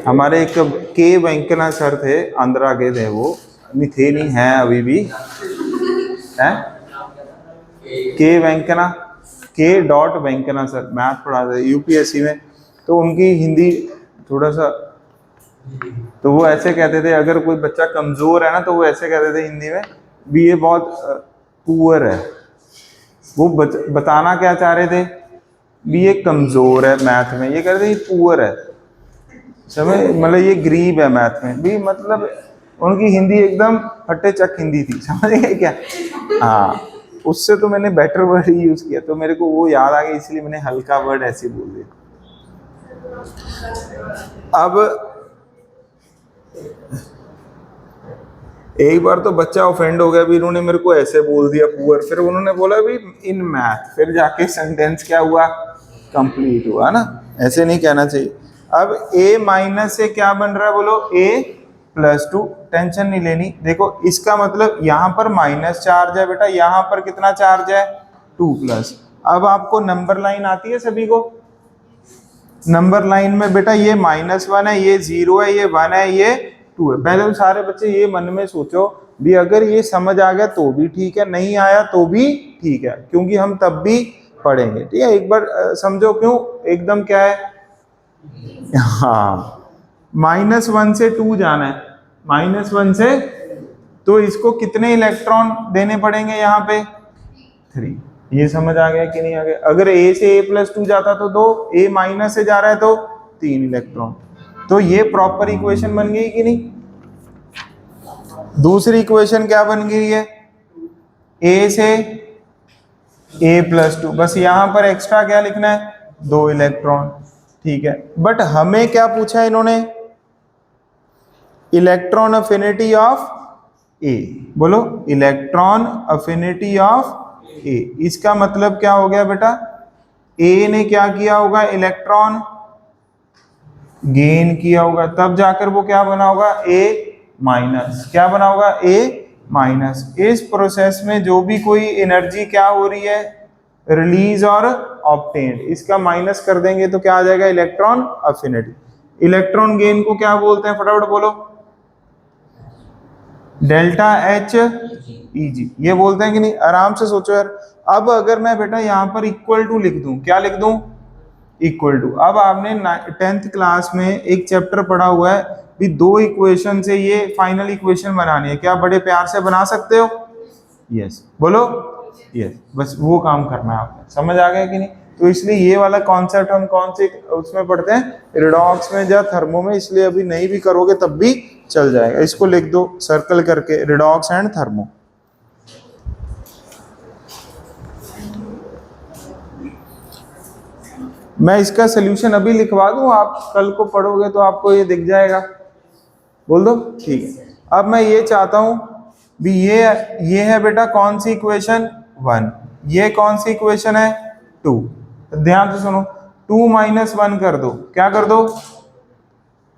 Speaker 1: हमारे एक के वेंकना सर थे, आंध्रा के थे, वो नहीं थे, नहीं है अभी भी है, के वेंकना, के डॉट वेंकना सर, मैथ पढ़ाते यूपीएससी में। तो उनकी हिंदी थोड़ा सा, तो वो ऐसे कहते थे, अगर कोई बच्चा कमजोर है ना, तो वो ऐसे कहते थे हिंदी में भी, ये बहुत पुअर है। वो बताना क्या चाह रहे थे, भी ये कमजोर है मैथ में, ये कहते थे ये पुअर है, समझ, मतलब ये गरीब है मैथ में भी, मतलब उनकी हिंदी एकदम फटे चक हिंदी थी, समझ गए क्या? हाँ, उससे तो मैंने बेटर वर्ड ही यूज किया, तो मेरे को वो याद आ गया, इसलिए मैंने हल्का वर्ड ऐसे बोल दिया। अब एक बार तो बच्चा ऑफेंड हो गया भी, इन्होंने मेरे को ऐसे बोल दिया पुअर, फिर उन्होंने बोला भी इन मैथ, फिर जाके सेंटेंस क्या हुआ, कंप्लीट हुआ ना। ऐसे नहीं कहना चाहिए। अब a माइनस से क्या बन रहा है बोलो, a+2, टेंशन नहीं लेनी। देखो इसका मतलब यहाँ पर माइनस चार्ज है बेटा, यहाँ पर कितना चार्ज है, 2+। अब आपको नंबर लाइन आती है सभी को, नंबर लाइन में बेटा ये -1 है, ये 0 है, ये 1 है, ये 2 है। पहले तो सारे बच्चे ये मन में सोचो भी, अगर ये समझ आ गया तो भी ठीक है, नहीं आया तो भी ठीक है, क्योंकि हम तब भी पढ़ेंगे। ठीक है, एक बार समझो क्यों एकदम क्या है। हाँ, -1 से 2 जाना है, -1 से, तो इसको कितने इलेक्ट्रॉन देने पड़ेंगे यहाँ पे, 3। ये समझ आ गया कि नहीं आ गया। अगर a से a+2 जाता तो 2, a माइनस से जा रहा है तो 3 इलेक्ट्रॉन। तो ये प्रॉपर इक्वेशन बन गई कि नहीं। दूसरी इक्वेशन क्या बन गई है, a से a+2, बस यहां पर एक्स्ट्रा क्या लिखना है, 2 इलेक्ट्रॉन। ठीक है, बट हमें क्या पूछा है इन्होंने, इलेक्ट्रॉन अफिनिटी ऑफ a। बोलो, इलेक्ट्रॉन अफिनिटी ऑफ a। इसका मतलब क्या हो गया बेटा, a ने क्या किया होगा, इलेक्ट्रॉन गेन किया होगा, तब जाकर वो क्या बना होगा, a-। क्या बना होगा, a-। इस प्रोसेस में जो भी कोई एनर्जी क्या हो रही है, रिलीज और ऑब्टेन्ड, इसका माइनस कर देंगे तो क्या आ जाएगा, इलेक्ट्रॉन अफिनिटी। इलेक्ट्रॉन गेन को क्या बोलते हैं, फटाफट बोलो, डेल्टा एच ई जी, ये बोलते हैं कि नहीं। आराम से सोचो यार। अब अगर मैं बेटा यहाँ पर इक्वल टू लिख दूं, क्या लिख दूं, इक्वल टू। अब आपने 10th क्लास में एक चैप्टर पढ़ा हुआ है भी, 2 इक्वेशन से ये फाइनल इक्वेशन बनानी है, क्या बड़े प्यार से बना सकते हो, यस बोलो, यस। बस वो काम करना है आपने, समझ आ गया कि नहीं। तो इसलिए ये वाला कॉन्सेप्ट हम कौन से उसमें पढ़ते हैं, रिडॉक्स में या थर्मो में, इसलिए अभी नहीं भी करोगे तब भी चल जाएगा। इसको लिख दो सर्कल करके, रिडॉक्स एंड थर्मो। मैं इसका सोल्यूशन अभी लिखवा दूं, आप कल को पढ़ोगे तो आपको ये दिख जाएगा, बोल दो, ठीक है। अब मैं ये चाहता हूं भी, ये है बेटा कौन सी इक्वेशन, 1, ये कौन सी इक्वेशन है, 2। ध्यान से सुनो, 2 - 1 कर दो, क्या कर दो,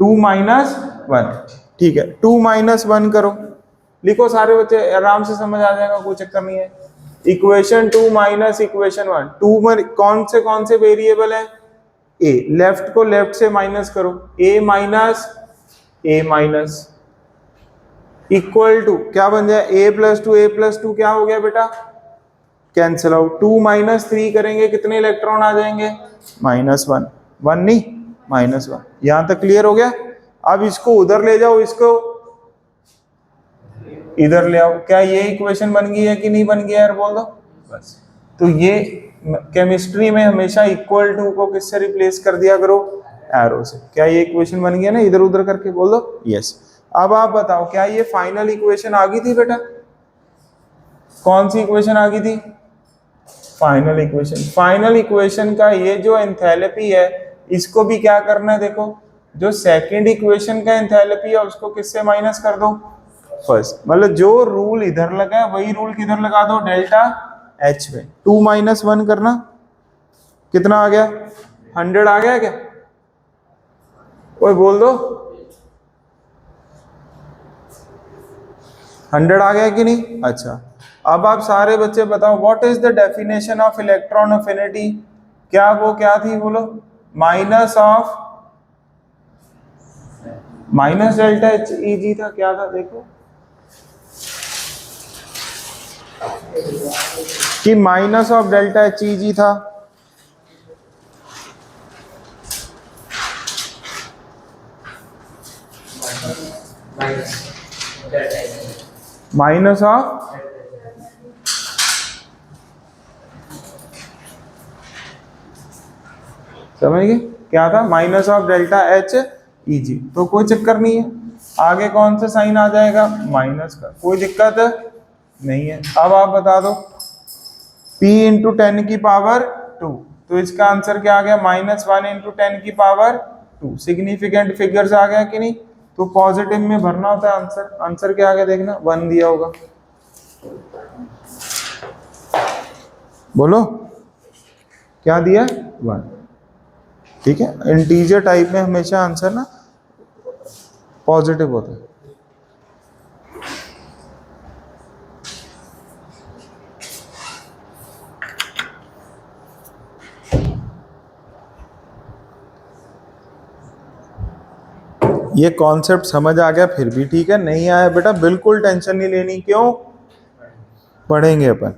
Speaker 1: 2 - 1। ठीक है, 2 - 1 करो, लिखो सारे बच्चे, आराम से समझ आ जाएगा, कोई चक्कर नहीं है। इक्वेशन 2 - इक्वेशन 1, 2 में कौन से वेरिएबल है, a। लेफ्ट को लेफ्ट से माइनस करो, a माइनस इक्वल टू क्या बन जाए, a+2 क्या हो गया बेटा, कैंसिल आउट। 2 - 3 करेंगे, कितने इलेक्ट्रॉन आ जाएंगे, -1, 1 नहीं, -1। यहां तक क्लियर हो गया। अब इसको उधर ले जाओ, इसको इधर ले आओ, क्या ये इक्वेशन बन गई है कि नहीं बन गया यार, बोल दो बस। तो ये केमिस्ट्री में हमेशा इक्वल टू को किससे रिप्लेस कर दिया करो, एरो से। क्या ये इक्वेशन बन गया ना, इधर उधर करके बोल दो, यस। अब आप बताओ, क्या ये फाइनल इक्वेशन आ गई थी बेटा, कौन सी इक्वेशन आ गई थी, फाइनल इक्वेशन। फाइनल इक्वेशन का ये जो एंथैल्पी है, इसको भी क्या करना है, देखो जो सेकंड इक्वेशन का एंथैल्पी है उसको किससे माइनस कर दो, फर्स्ट। मतलब जो रूल इधर लगा है वही रूल किधर लगा दो, डेल्टा एच में। 2 - 1 करना, कितना आ गया, 100 आ गया क्या, कोई बोल दो, 100 आ गया कि नहीं। अच्छा, अब आप सारे बच्चे बताओ, what is the definition of electron affinity, क्या वो क्या थी बोलो, minus delta H E G था, क्या था देखो, कि minus of delta H E G था, माइनस ऑफ, समझ गए क्या था, minus of delta H E G. तो कोई चक्कर नहीं है, आगे कौन सा साइन आ जाएगा, माइनस का, कोई दिक्कत नहीं है। अब आप बता दो, p × 10⁻², तो इसका आंसर क्या आ गया, -1 × 10⁻²। सिग्निफिकेंट फिगर्स आ गया कि नहीं। तो पॉजिटिव में भरना होता है आंसर। आंसर क्या आ गया देखना, 1 दिया होगा। बोलो क्या दिया, 1। ठीक है, इंटीजर टाइप में हमेशा आंसर ना पॉजिटिव होता है। ये कॉन्सेप्ट समझ आ गया फिर भी ठीक है, नहीं आया बेटा बिल्कुल टेंशन नहीं लेनी। क्यों, पढ़ेंगे अपन।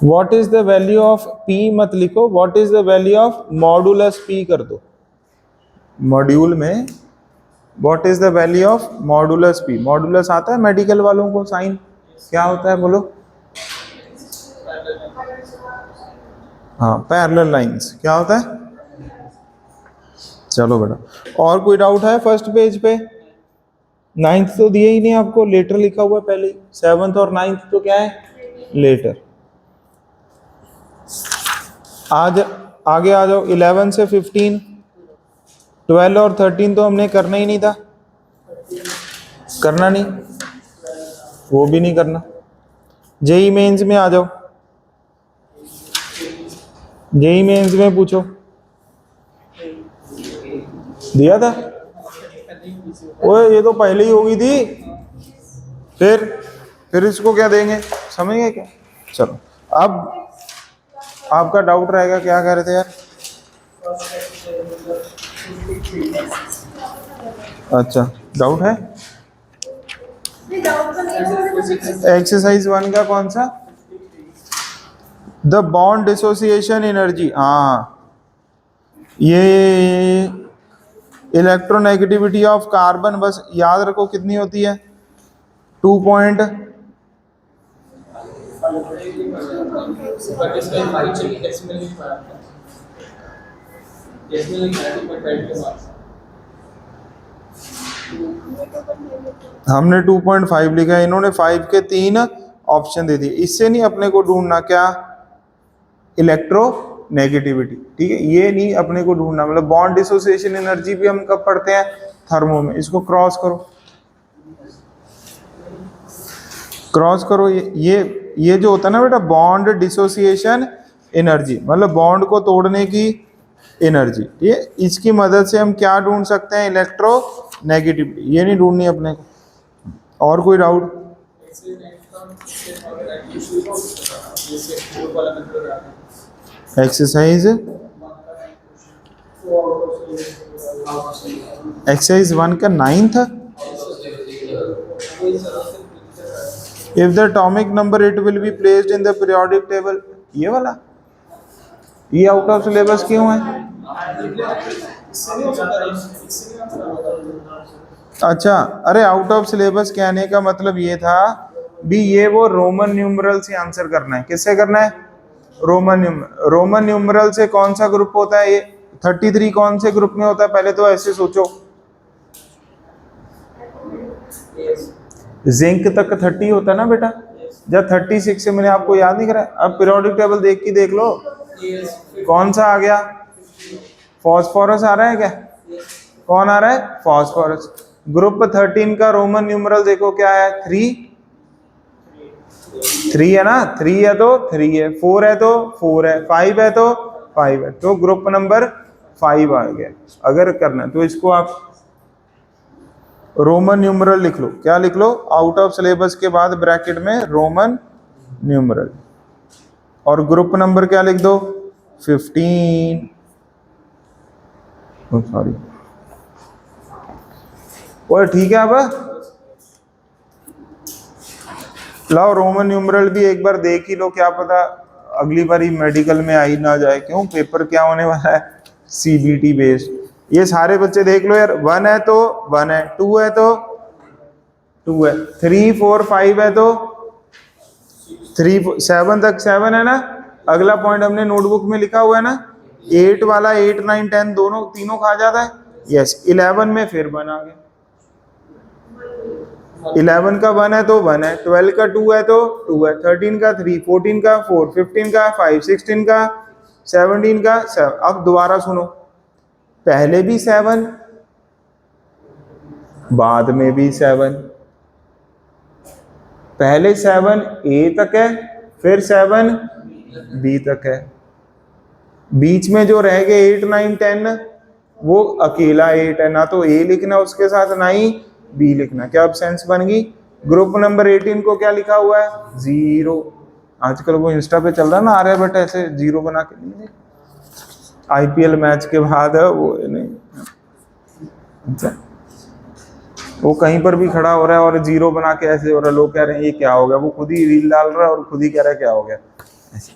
Speaker 1: What is the value of P मत लिखो, what is the value of modulus P कर दो। मॉड्यूल में what is the value of modulus P। Modulus आता है मेडिकल वालों को, साइन क्या होता है बोलो। हाँ, पैरेलल लाइंस क्या होता है। चलो बेटा, और कोई डाउट है फर्स्ट पेज पे। 9th तो दिया ही नहीं आपको, लेटर लिखा हुआ है पहले। 7th और 9th तो क्या है, लेटर। आज आगे आ जाओ, 11 से 15, 12 और 13 तो हमने करना ही नहीं था, करना नहीं, वो भी नहीं करना। जेई मेंस में आ जाओ, जेई मेंस में पूछो, दिया था। ओए ये तो पहले ही होगी थी, फिर इसको क्या देंगे, समझ गए क्या। चलो अब आपका डाउट रहेगा, क्या कह रहे थे यार। अच्छा डाउट है, एक्सरसाइज 1 का कौन सा, द बॉन्ड डिसोसिएशन एनर्जी। हाँ, ये इलेक्ट्रोनेगेटिविटी ऑफ कार्बन बस याद रखो कितनी होती है, 2 पॉइंट हमने 2.5 लिखा है, इन्होंने 5 के 3 ऑप्शन दे दिए। इससे नहीं अपने को ढूंढना क्या, इलेक्ट्रो नेगेटिविटी। ठीक है, ये नहीं अपने को ढूंढना। मतलब बॉन्ड डिसोसिएशन एनर्जी भी हम कब पढ़ते हैं, थर्मो में। इसको क्रॉस करो, क्रॉस करो। ये जो होता है ना बेटा, बॉन्ड डिसोसिएशन एनर्जी मतलब बॉन्ड को तोड़ने की एनर्जी। ये इसकी मदद से हम क्या ढूंढ सकते हैं, इलेक्ट्रो नेगेटिविटी। ये नहीं ढूंढनी अपने को। और कोई डाउट, एक्सरसाइज 1 का 9th, if the atomic number it will be placed in the periodic table. ये वाला, ये आउट ऑफ सिलेबस क्यों है। अच्छा, अरे आउट ऑफ सिलेबस कहने का मतलब ये था भी, ये वो रोमन न्यूमरल से आंसर करना है। किससे करना है, रोमन न्यूमरल से। कौन सा ग्रुप होता है ये, 33 कौन से ग्रुप में होता है, पहले तो ऐसे सोचो। जिंक तक 30 होता है ना बेटा, जब 36 से मैंने आपको याद नहीं करा। अब पीरियोडिक टेबल देख लो, कौन सा आ गया, फॉस्फोरस आ रहा है क्या, कौन आ रहा है, फॉस्फोरस। ग्रुप 13 का रोमन न्यूमरल देखो क्या है, 3 है ना, 3 है तो 3 है, 4 है तो 4 है, 5 है तो 5 है, तो ग्रुप नंबर 5 आ गया। अगर करना तो इसको आप रोमन न्यूमरल लिख लो। क्या लिख लो, आउट ऑफ सिलेबस के बाद ब्रैकेट में रोमन न्यूमरल, और ग्रुप नंबर क्या लिख दो, 15। सॉरी, और ठीक है। अब लाओ रोमन न्यूमरल भी एक बार देख ही लो, क्या पता अगली बारी मेडिकल में आई ना जाए। क्यों, पेपर क्या होने वाला है, सीबीटी बेस्ड। ये सारे बच्चे देख लो यार, 1 है तो 1 है, 2 है तो 2 है, 3 4 5 है तो 3 7 तक 7 है ना। अगला पॉइंट हमने नोटबुक में लिखा हुआ है ना, 8 वाला 8 9 10 दोनों तीनों खा जाता है। यस 11 में फिर 1 आ गया, 11 का 1 है तो 1 है, 12 का 2 है तो 2 है, 13 का 3, 14 का 4, 15 का 5, 16 का 17 का 7। अब दोबारा सुनो, पहले भी 7, बाद में भी 7, पहले 7 ए तक है, फिर 7 बी तक है, बीच में जो रह गए 8, 9, 10 वो अकेला 8 है, ना तो ए लिखना उसके साथ ना ही बी लिखना। क्या अब सेंस बन गई? ग्रुप नंबर 18 को क्या लिखा हुआ है? 0। आजकल वो इंस्टा पे चल रहा है ना, आर्यभट्ट ऐसे 0 बना के नहीं, आईपीएल मैच के बाद वो नहीं, अच्छा वो कहीं पर भी खड़ा हो रहा है और 0 बना के ऐसे हो रहा है, लोग कह रहे हैं ये क्या हो गया, वो खुद ही रील डाल रहा है और खुद ही कह रहा है क्या हो गया ऐसे।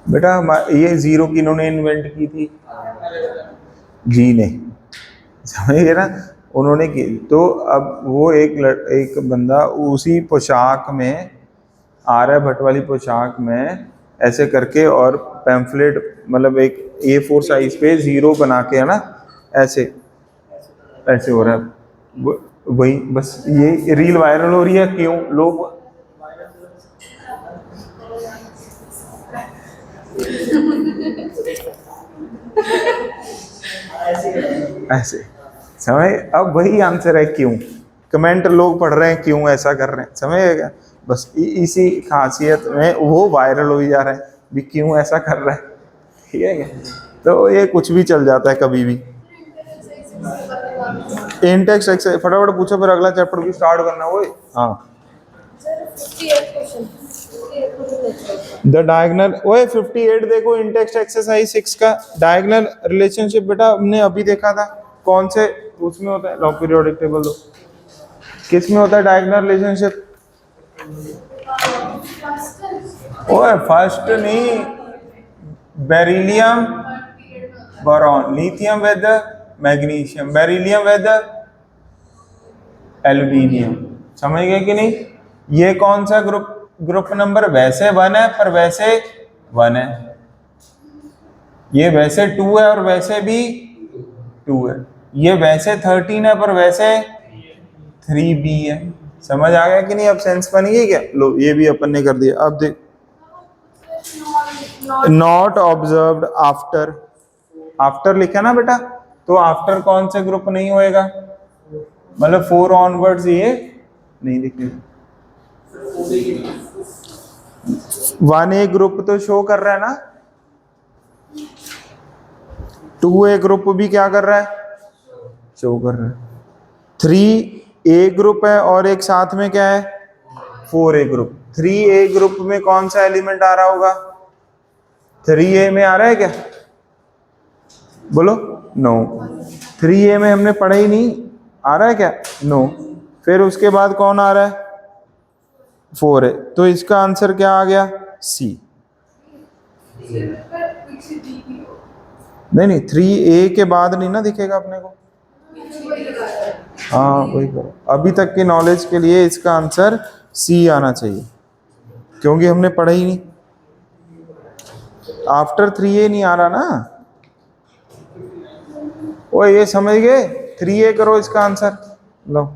Speaker 1: बेटा ये 0 की इन्होंने इन्वेंट की थी, जी ने, समझ गए ना, उन्होंने की। तो अब वो एक बंदा उसी पोशाक में, आर्यभट्ट वाली पोशाक में ऐसे करके और पैम्फलेट मतलब एक A4 साइज पे 0 बना के, है ना, ऐसे ऐसे हो रहा है। वही बस ये रील वायरल हो रही है, क्यों? लोग ऐसे समझ। अब वही आंसर है क्यों, कमेंट लोग पढ़ रहे हैं क्यों ऐसा कर रहे हैं, समझेगा? बस इसी खासियत में वो वायरल हो जा रहा है भी क्यों ऐसा कर रहा है, ठीक है क्या? तो ये कुछ भी चल जाता है कभी भी। इंटेक्स्ट एक्सरसाइज फटाफट पूछो, फिर अगला चैप्टर भी स्टार्ट करना हो। हाँ द डायगोनल, ओए 58 देखो, इंटेक्स्ट एक्सरसाइज 6 का डायगोनल रिलेशनशिप बेटा हमने अभी देखा था, कौन से उसमें होता है? लॉग पीरियोडिक टेबल दो, किस में होता है डायगोनल रिलेशनशिप? ओए फर्स्ट नहीं, beryllium boron, lithium with magnesium, beryllium with aluminium, समझ गए कि नहीं? ये कौन सा ग्रुप नंबर? वैसे 1 है पर वैसे 1 है, ये वैसे 2 है और वैसे भी 2 है, ये वैसे 13 है पर वैसे 3b है। समझ आ गया कि नहीं? अब सेंस बन गई क्या? लो ये भी अपन ने कर दिया। अब देख, नॉट ऑब्जर्व्ड आफ्टर, आफ्टर लिखा ना बेटा, तो आफ्टर कौन से ग्रुप नहीं होएगा? मतलब 4 ऑनवर्ड्स ये नहीं दिखेगा। 1A ग्रुप तो शो कर रहा है ना, 2A ग्रुप भी क्या कर रहा है? शो कर रहा है। 3A ग्रुप है और एक साथ में क्या है? 4A group. 3A ग्रुप में कौन सा एलिमेंट आ रहा होगा? 3A में आ रहा है क्या? बोलो नो। 3A में हमने पढ़ा ही नहीं, आ रहा है क्या? नो। फिर उसके बाद कौन आ रहा है? 4A। तो इसका आंसर क्या आ गया? सी। नहीं 3A के बाद नहीं ना दिखेगा अपने को। हाँ वही करो, अभी तक की नॉलेज के लिए इसका आंसर सी आना चाहिए, क्योंकि हमने पढ़ा ही नहीं। आफ्टर 3A नहीं आ रहा ना, वो ये समझ गए? 3A करो इसका आंसर। लो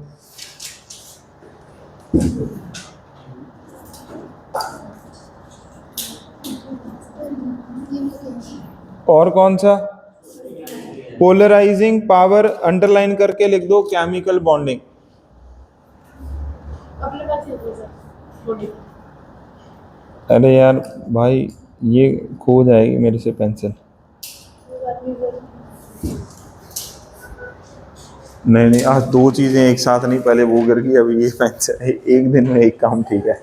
Speaker 1: और कौन सा? पोलराइजिंग पावर अंडरलाइन करके लिख दो, केमिकल बॉन्डिंग। अरे यार भाई ये खो जाएगी मेरे से पेंसिल। नहीं आज 2 चीजें एक साथ नहीं, पहले वो गिर गई अभी ये पेंसिल। एक दिन में एक काम, ठीक है।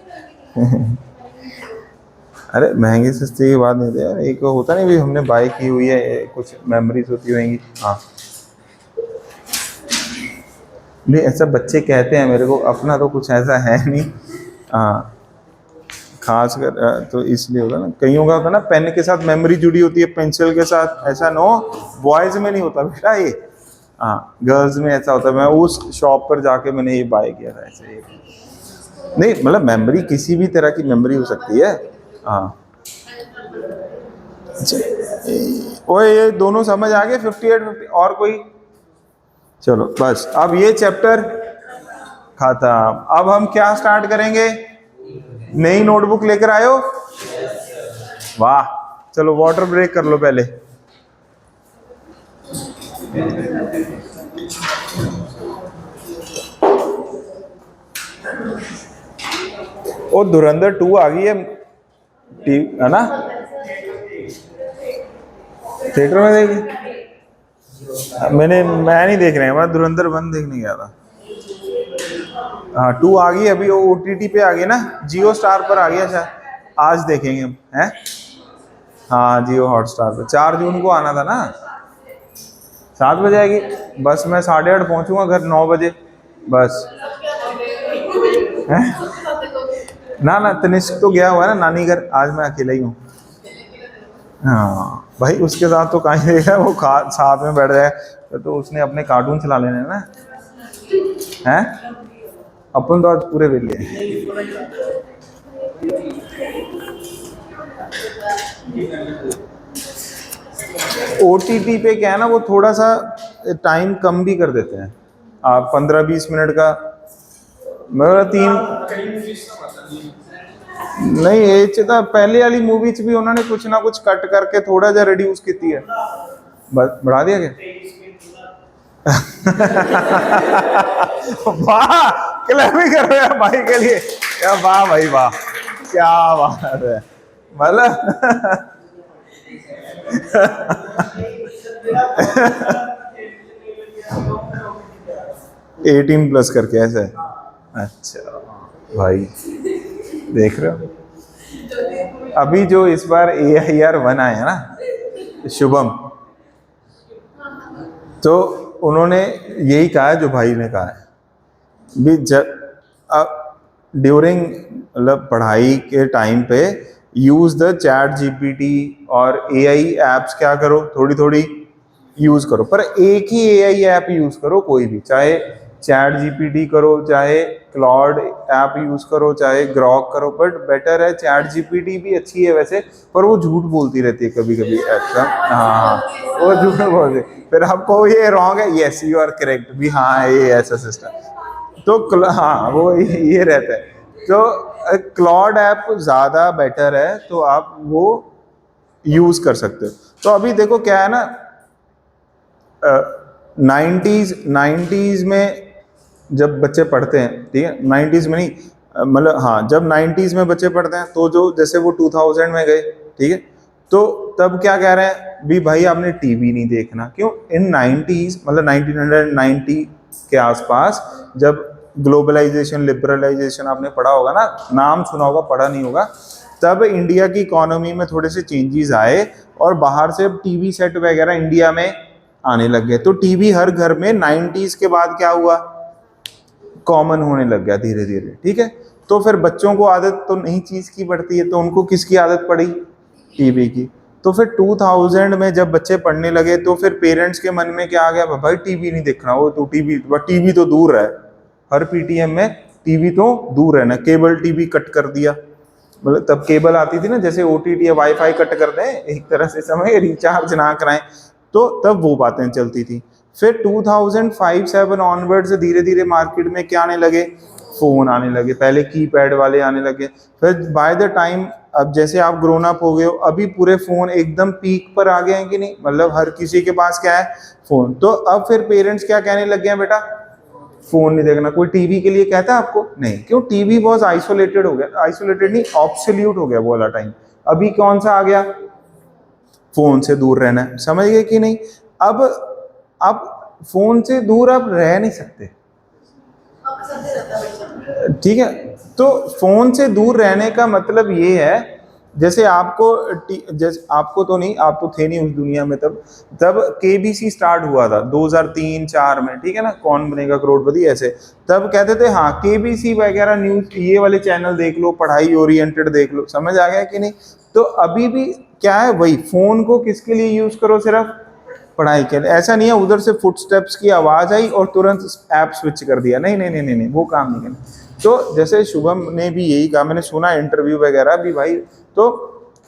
Speaker 1: अरे महंगी सस्ती की बात नहीं थी यार, एक होता नहीं भी हमने बाय की हुई है, कुछ मेमोरीज होती होंगी। हाँ नहीं ऐसा बच्चे कहते हैं मेरे को, अपना तो कुछ ऐसा है नहीं। हाँ खास कर तो इसलिए होता ना, कईयों का होता ना पेन के साथ मेमोरी जुड़ी होती है, पेंसिल के साथ ऐसा। नो, बॉयज में नहीं होता बेटा ये, हाँ गर्ल्स में ऐसा होता है। मैं उस शॉप पर जाके मैंने ये बाय किया था ऐसे। ये नहीं मतलब मेमोरी किसी भी तरह की मेमोरी हो सकती है। हाँ ओए ये दोनों समझ आ गए 58 50 और कोई? चलो बस अब ये चैप्टर खत्म। अब हम क्या स्टार्ट करेंगे? नई नोटबुक लेकर आयो? वाह, चलो वाटर ब्रेक कर लो पहले। ओ धुरंधर 2 आ गई है ना? थिएटर में देखी? मैं नहीं देख रहे हैं, मैं धुरंधर 1 देखने गया था। हाँ 2 आ गई अभी, वो OTT पे आ गई ना, जियो स्टार पर आ गया शायद, आज देखेंगे हम हैं। हाँ जियो हॉटस्टार पे 4 जून को आना था ना, 7 बजे आएगी बस। मैं 8:30 पहुंचूंगा घर 9 बजे बस। हैं? ना तनिष्क तो गया हुआ है ना नानी घर, आज मैं अकेला ही हूँ। हाँ भाई उसके साथ तो कहीं देगा, वो साथ में बैठ जाए तो उसने अपने कार्टून चला लेने ना हैं। अपन तो आज पूरे वेले हैं। OTT पे क्या है ना, वो थोड़ा सा टाइम कम भी कर देते हैं, आप 15-20 मिनट का, मेरा 3 नहीं ये तो पहले वाली मूवी भी उन्होंने कुछ ना कुछ कट करके थोड़ा जा रिड्यूस की है, बढ़ा दिया क्या? वाह क्लैपिंग कर रहे हैं भाई के लिए, क्या वाह भाई वाह, क्या बात है मतलब। 18+ करके ऐसा है? अच्छा भाई देख रहे हो, अभी जो इस बार AIR 1 आया ना शुभम, तो उन्होंने यही कहा है जो भाई ने कहा है भी, जब ड्यूरिंग मतलब पढ़ाई के टाइम पे यूज द ChatGPT और AI एप्स क्या करो, थोड़ी थोड़ी यूज करो, पर एक ही AI ऐप यूज करो कोई भी, चाहे ChatGPT करो, चाहे क्लॉड ऐप यूज करो, चाहे ग्रॉक करो, बट बेटर है ChatGPT भी अच्छी है वैसे, पर वो झूठ बोलती रहती है कभी कभी ऐप का। हाँ वो झूठ बोलती, फिर आपको ये रॉन्ग है, यस यू आर करेक्ट भी, हाँ ये ऐसा सिस्टम, तो हाँ वो ये रहता है। तो क्लॉड ऐप ज़्यादा बेटर है, तो आप वो यूज कर सकते हो। तो अभी देखो क्या है ना, 90s में जब बच्चे पढ़ते हैं, ठीक है 90s में नहीं, मतलब हाँ जब 90s में बच्चे पढ़ते हैं, तो जो जैसे वो 2000 में गए, ठीक है, तो तब क्या कह रहे हैं भी भाई आपने टीवी नहीं देखना, क्यों? इन 90s मतलब 1990 के आसपास, जब ग्लोबलाइजेशन लिबरलाइजेशन आपने पढ़ा होगा ना, नाम सुना होगा पढ़ा नहीं होगा, तब इंडिया की इकोनॉमी में थोड़े से चेंजेस आए और बाहर से अब टीवी सेट वगैरह इंडिया में आने लग गए। तो टीवी हर घर में 90s के बाद क्या हुआ, कॉमन होने लग गया धीरे धीरे, ठीक है। तो फिर बच्चों को आदत तो नई चीज की पड़ती है, तो उनको किसकी आदत पड़ी? टीवी की। तो फिर 2000 में जब बच्चे पढ़ने लगे, तो फिर पेरेंट्स के मन में क्या आ गया, भाई टीवी नहीं देखना, वो तो टीवी तो दूर है, हर PTM में टीवी तो दूर है ना, केबल टीवी कट कर दिया, मतलब तब केबल आती थी ना, जैसे OTT या वाईफाई कट कर दें एक तरह से, समय रिचार्ज ना कराएं, तो तब वो बातें चलती थी। फिर 2005-7 ऑनवर्ड्स धीरे धीरे मार्केट में क्या आने लगे, फ़ोन आने लगे, पहले कीपैड वाले आने लगे, फिर बाय द टाइम अब जैसे आप ग्रोन अप हो गए हो, अभी पूरे फ़ोन एकदम पीक पर आ गए हैं कि नहीं, मतलब हर किसी के पास क्या है, फ़ोन। तो अब फिर पेरेंट्स क्या कहने लग गए हैं, बेटा फ़ोन नहीं देखना। कोई टीवी के लिए कहता है आपको? नहीं, क्यों? टीवी बहुत आइसोलेटेड हो गया, आइसोलेटेड नहीं ऑब्सोल्यूट हो गया वो वाला टाइम। अभी कौन सा आ गया, फ़ोन से दूर रहना है, समझ गए कि नहीं? अब फ़ोन से दूर आप रह नहीं सकते, ठीक है। तो फ़ोन से दूर रहने का मतलब ये है, जैसे आपको तो नहीं, आप तो थे नहीं उस दुनिया में तब KBC स्टार्ट हुआ था 2003-4 में, ठीक है ना, कौन बनेगा करोड़पति ऐसे, तब कहते थे हाँ KBC वगैरह न्यूज़ ये वाले चैनल देख लो, पढ़ाई ओरिएंटेड देख लो, समझ आ गया कि नहीं? तो अभी भी क्या है, वही फ़ोन को किसके लिए यूज़ करो, सिर्फ पढ़ाई के लिए। ऐसा नहीं है उधर से फुटस्टेप्स की आवाज़ आई और तुरंत ऐप स्विच कर दिया, नहीं नहीं नहीं नहीं, नहीं वो काम नहीं करना। तो जैसे शुभम ने भी यही कहा, मैंने सुना इंटरव्यू वगैरह भी भाई, तो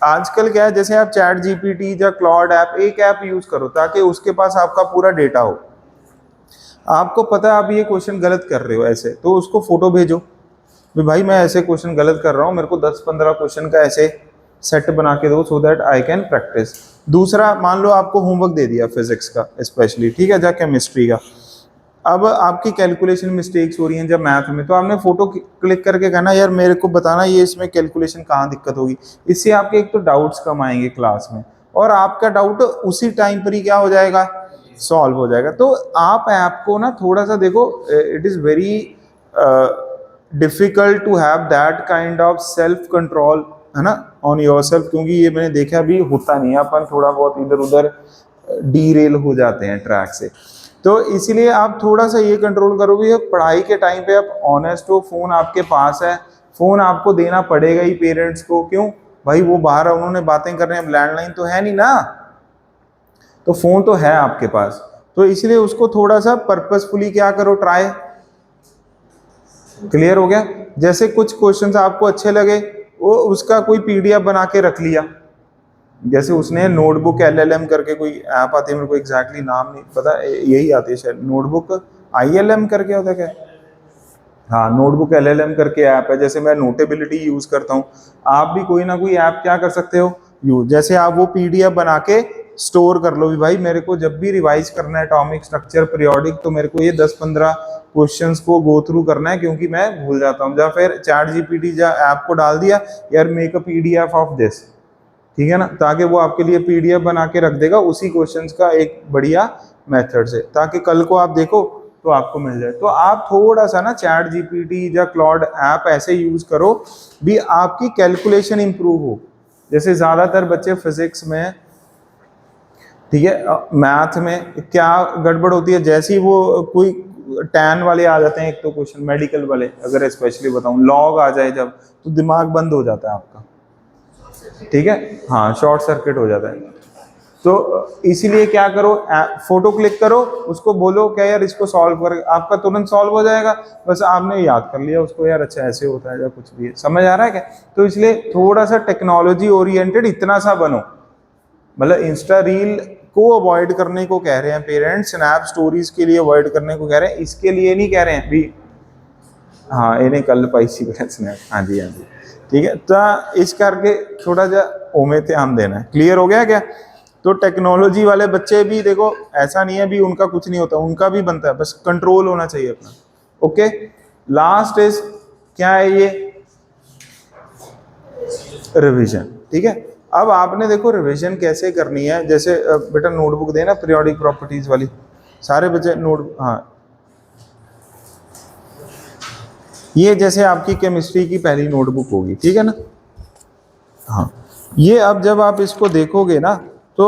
Speaker 1: आजकल क्या है, जैसे आप चैट जीपीटी या क्लॉड ऐप, एक ऐप यूज करो ताकि उसके पास आपका पूरा डेटा हो। आपको पता है आप ये क्वेश्चन गलत कर रहे हो ऐसे, तो उसको फोटो भेजो भी भाई मैं ऐसे क्वेश्चन गलत कर रहा हूँ, मेरे को 10-15 क्वेश्चन का ऐसे सेट बना के दो so that I can practice. दूसरा, मान लो आपको होमवर्क दे दिया फिजिक्स का स्पेशली, ठीक है, या केमिस्ट्री का, अब आपकी कैलकुलेशन मिस्टेक्स हो रही हैं जब मैथ में, तो आपने फोटो क्लिक करके कहना यार मेरे को बताना ये इसमें कैलकुलेशन कहाँ दिक्कत होगी। इससे आपके एक तो डाउट्स कम आएंगे क्लास में, और आपका डाउट उसी टाइम पर ही क्या हो जाएगा, सॉल्व हो जाएगा। तो आप ऐप को ना थोड़ा सा देखो, it is very difficult to have that kind of self control, है ना, ऑन योर सेल्फ, क्योंकि ये मैंने देखा अभी होता नहीं है, अपन थोड़ा बहुत इधर उधर डीरेल हो जाते हैं ट्रैक से। तो इसीलिए आप थोड़ा सा ये कंट्रोल करो भी, पढ़ाई के टाइम पे आप ऑनेस्ट हो, फोन आपके पास है, फोन आपको देना पड़ेगा ही पेरेंट्स को, क्यों भाई वो बाहर उन्होंने बातें कर रहे हैं, लैंडलाइन तो है नहीं ना, तो फोन तो है आपके पास, तो इसलिए उसको थोड़ा सा पर्पसफुली क्या करो, ट्राई। क्लियर हो गया? जैसे कुछ क्वेश्चंस आपको अच्छे लगे, वो उसका कोई पीडीएफ बना के रख लिया, जैसे उसने नोटबुक एलएलएम करके कोई ऐप आती है, मेरे को एग्जैक्टली नाम नहीं पता, यही आती है शायद, नोटबुक आईएलएम करके होता है क्या, हाँ नोटबुक एलएलएम करके ऐप है। जैसे मैं नोटेबिलिटी यूज करता हूँ, आप भी कोई ना कोई ऐप क्या कर सकते हो यूज, जैसे आप वो पीडीएफ बना के स्टोर कर लो भी भाई मेरे को जब भी रिवाइज करना है एटॉमिक स्ट्रक्चर पीरियोडिक, तो मेरे को ये 10-15 क्वेश्चंस को गो थ्रू करना है क्योंकि मैं भूल जाता हूँ। या फिर चैट जीपीटी या ऐप को डाल दिया यार make a PDF of this, ठीक है ना, ताकि वो आपके लिए पीडीएफ बना के रख देगा उसी क्वेश्चंस का एक बढ़िया मेथड से, ताकि कल को आप देखो तो आपको मिल जाए। तो आप थोड़ा सा ना चैट जीपीटी या क्लॉड ऐप ऐसे यूज करो भी आपकी कैलकुलेशन इंप्रूव हो। जैसे ज्यादातर बच्चे फिजिक्स में, ठीक है, मैथ में क्या गड़बड़ होती है, जैसे ही वो कोई टैन वाले आ जाते हैं, एक तो क्वेश्चन मेडिकल वाले अगर स्पेशली बताऊं, लॉग आ जाए जब, तो दिमाग बंद हो जाता है आपका, ठीक है, हाँ शॉर्ट सर्किट हो जाता है। तो इसीलिए क्या करो, फोटो क्लिक करो, उसको बोलो क्या यार इसको सॉल्व कर, आपका तुरंत सॉल्व हो जाएगा, बस आपने याद कर लिया उसको यार अच्छा ऐसे होता है या कुछ भी है, समझ आ रहा है क्या। तो इसलिए थोड़ा सा टेक्नोलॉजी ओरिएंटेड इतना सा बनो, मतलब इंस्टा रील को अवॉइड करने को कह रहे हैं पेरेंट्स, स्नैप स्टोरीज के लिए अवॉइड करने को कह रहे हैं, इसके लिए नहीं कह रहे हैं भी, हाँ इन्हें कल पाइसी स्नैप, हाँ जी हाँ जी, ठीक है। तो इस करके थोड़ा जा ओमे ध्यान देना है। क्लियर हो गया क्या? तो टेक्नोलॉजी वाले बच्चे भी देखो, ऐसा नहीं है भी उनका कुछ नहीं होता, उनका भी बनता है, बस कंट्रोल होना चाहिए अपना। ओके, लास्ट इज क्या है ये, रिवीजन, ठीक है। अब आपने देखो रिवीजन कैसे करनी है, जैसे बेटा नोटबुक देना पीरियोडिक प्रॉपर्टीज वाली, सारे बच्चे नोट, हाँ ये जैसे आपकी केमिस्ट्री की पहली नोटबुक होगी, ठीक है ना, हाँ ये अब जब आप इसको देखोगे ना तो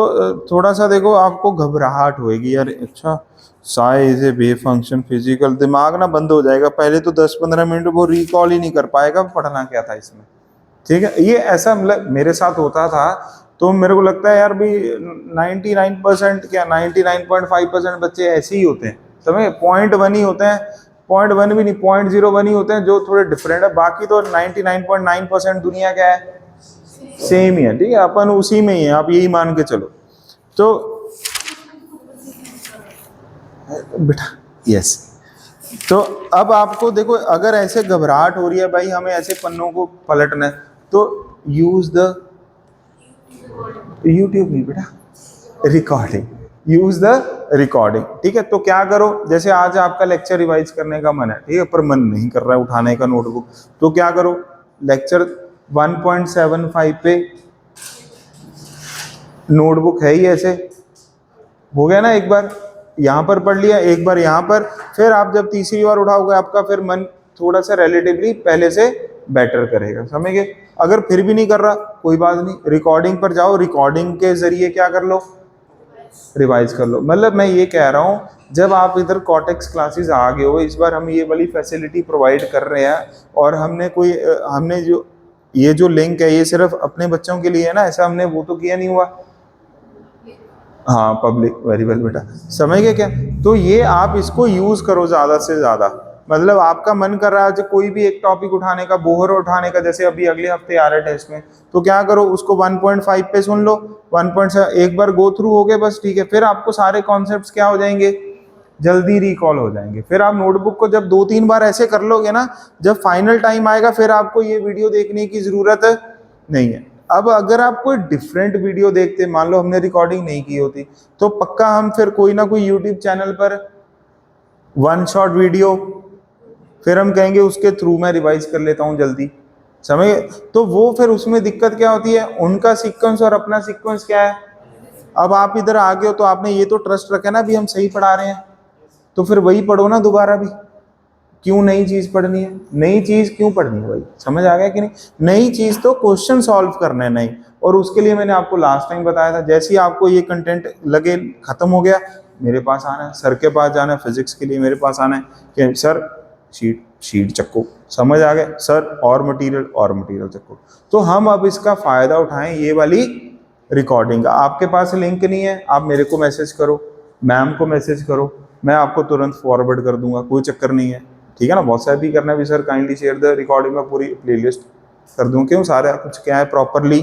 Speaker 1: थोड़ा सा देखो आपको घबराहट होएगी यार, अच्छा साइज है बे फंक्शन फिजिकल, दिमाग ना बंद हो जाएगा, पहले तो 10-15 मिनट वो रिकॉल ही नहीं कर पाएगा पढ़ना क्या था इसमें, ठीक है। ये ऐसा मतलब मेरे साथ होता था, तो मेरे को लगता है यार भी 99% क्या 99.5% बच्चे ऐसे ही होते हैं, समझे, 0.1 ही होते हैं, 0.1 भी नहीं 0.01 ही होते हैं जो थोड़े डिफरेंट है, बाकी तो 99.9% दुनिया क्या है, सेम ही है, ठीक है, अपन उसी में ही है, आप यही मान के चलो। तो बेटा यस, तो अब आपको देखो अगर ऐसे घबराहट हो रही है भाई हमें ऐसे पन्नों को पलटना है, तो यूज द यूट्यूब नहीं बेटा, रिकॉर्डिंग, यूज द रिकॉर्डिंग, ठीक है। तो क्या करो, जैसे आज आपका लेक्चर रिवाइज करने का मन है, ठीक है, पर मन नहीं कर रहा है उठाने का नोटबुक, तो क्या करो, लेक्चर 1.75 पे नोटबुक है ही ऐसे, हो गया ना, एक बार यहाँ पर पढ़ लिया, एक बार यहाँ पर, फिर आप जब तीसरी बार उठाओगे आपका फिर मन थोड़ा सा रिलेटिवली पहले से बेटर करेगा, समझ गए। अगर फिर भी नहीं कर रहा कोई बात नहीं, रिकॉर्डिंग पर जाओ, रिकॉर्डिंग के जरिए क्या कर लो, रिवाइज कर लो। मतलब मैं ये कह रहा हूँ जब आप इधर कॉटेक्स क्लासेस आ गए हो, इस बार हम ये वाली फैसिलिटी प्रोवाइड कर रहे हैं, और हमने जो ये जो लिंक है ये सिर्फ अपने बच्चों के लिए है ना, ऐसा हमने वो तो किया नहीं हुआ, हाँ पब्लिक, वेरी वेल बेटा, समझ गए क्या। तो ये आप इसको यूज करो ज्यादा से ज्यादा, मतलब आपका मन कर रहा है जो कोई भी एक टॉपिक उठाने का, बोहर उठाने का, जैसे अभी अगले हफ्ते आ रहा है टेस्ट में, तो क्या करो उसको 1.5 पे सुन लो, 1.7 एक बार गो थ्रू हो गए बस, ठीक है। फिर आपको सारे कॉन्सेप्ट्स क्या हो जाएंगे, जल्दी रिकॉल हो जाएंगे। फिर आप नोटबुक को जब 2-3 बार ऐसे कर लोगे ना, जब फाइनल टाइम आएगा फिर आपको ये वीडियो देखने की जरूरत नहीं है। अब अगर आप कोई डिफरेंट वीडियो देखते, मान लो हमने रिकॉर्डिंग नहीं की होती, तो पक्का हम फिर कोई ना कोई यूट्यूब चैनल पर वन शॉट वीडियो, फिर हम कहेंगे उसके थ्रू मैं रिवाइज कर लेता हूँ जल्दी, समझ। तो वो फिर उसमें दिक्कत क्या होती है, उनका सीक्वेंस और अपना सीक्वेंस क्या है। अब आप इधर आ गए हो तो आपने ये तो ट्रस्ट रखा ना भी हम सही पढ़ा रहे हैं, तो फिर वही पढ़ो ना दोबारा भी। क्यों नई चीज पढ़नी है, नई चीज क्यों पढ़नी है भाई, समझ आ गया कि नहीं। नई चीज तो क्वेश्चन सॉल्व करना है नहीं, और उसके लिए मैंने आपको लास्ट टाइम बताया था, जैसे ही आपको ये कंटेंट लगे खत्म हो गया, मेरे पास आना है, सर के पास जाना है, फिजिक्स के लिए मेरे पास आना है कि सर शीट चक्को, समझ आ गया सर, और मटेरियल चक्को। तो हम अब इसका फायदा उठाएं, ये वाली रिकॉर्डिंग। आपके पास लिंक नहीं है, आप मेरे को मैसेज करो, मैम को मैसेज करो, मैं आपको तुरंत फॉरवर्ड कर दूंगा, कोई चक्कर नहीं है, ठीक है ना। व्हाट्सएप भी करना भी, sir kindly share the recording, में पूरी प्लेलिस्ट कर दूं, क्यों सारे कुछ क्या है प्रॉपरली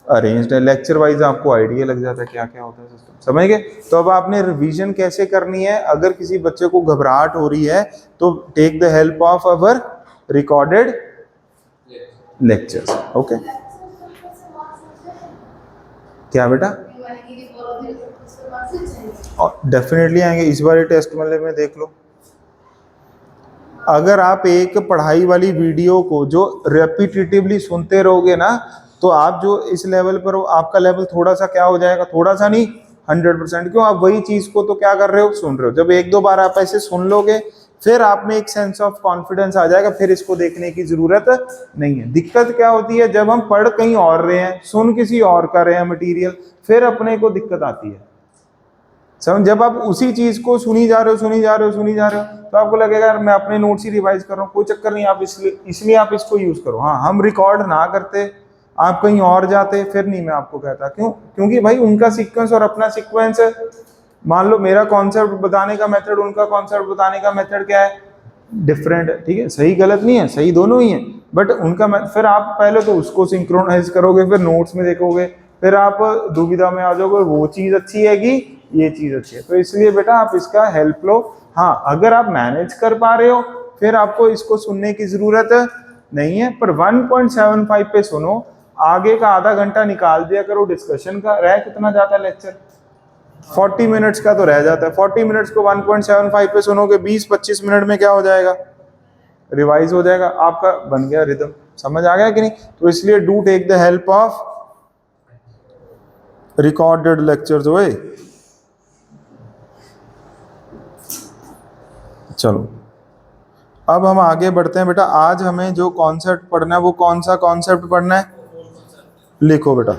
Speaker 1: अरेंज्ड है, लेक्चर वाइज आपको आइडिया लग जाता है क्या क्या होता है सिस्टम, समझ गए। तो अब आपने रिवीजन कैसे करनी है, अगर किसी बच्चे को घबराहट हो रही है तो take the help of our recorded lectures, okay. क्या बेटा, डेफिनेटली आएंगे इस बार टेस्ट वाले में, देख लो। अगर आप एक पढ़ाई वाली वीडियो को जो रेपिटेटिवली सुनते रहोगे ना, तो आप जो इस लेवल पर हो, आपका लेवल थोड़ा सा क्या हो जाएगा, थोड़ा सा नहीं 100%। क्यों, आप वही चीज को तो क्या कर रहे हो, सुन रहे हो। जब 1-2 बार आप ऐसे सुन लोगे, फिर आप में एक सेंस ऑफ कॉन्फिडेंस आ जाएगा, फिर इसको देखने की जरूरत नहीं है। दिक्कत क्या होती है, जब हम पढ़ कहीं और रहे हैं, सुन किसी और का रहे हैं मटीरियल, फिर अपने को दिक्कत आती है, समझ। जब आप उसी चीज को सुनी जा रहे हो, तो आपको लगेगा यार मैं अपने नोट्स ही रिवाइज कर रहा हूँ, कोई चक्कर नहीं, आप इसलिए आप इसको यूज करो। हाँ, हम रिकॉर्ड ना करते, आप कहीं और जाते, फिर नहीं मैं आपको कहता। क्यों, क्योंकि भाई उनका सीक्वेंस और अपना सीक्वेंस है। मान लो मेरा कॉन्सेप्ट बताने का मेथड, उनका कॉन्सेप्ट बताने का मेथड क्या है, डिफरेंट है, ठीक है। सही गलत नहीं है, सही दोनों ही है, बट उनका फिर आप पहले तो उसको सिंक्रोनाइज करोगे, फिर नोट्स में देखोगे, फिर आप दुविधा में आ जाओगे, वो चीज अच्छी है कि ये चीज अच्छी है। तो इसलिए बेटा आप इसका हेल्प लो। हाँ, अगर आप मैनेज कर पा रहे हो, फिर आपको इसको सुनने की जरूरत नहीं है, पर 1.75 पे सुनो, आगे का आधा घंटा निकाल दिया करो डिस्कशन का। रह कितना जाता है लेक्चर, 40 मिनट्स का तो रह जाता है। 40 मिनट्स को 1.75 पे सुनोगे, 20-25 मिनट में क्या हो जाएगा, रिवाइज हो जाएगा, आपका बन गया रिदम। समझ आ गया कि नहीं। तो इसलिए do take the help of recorded lectures. ओए चलो अब हम आगे बढ़ते हैं बेटा। आज हमें जो कॉन्सेप्ट पढ़ना है वो कौन सा कॉन्सेप्ट पढ़ना है, लिखो बेटा।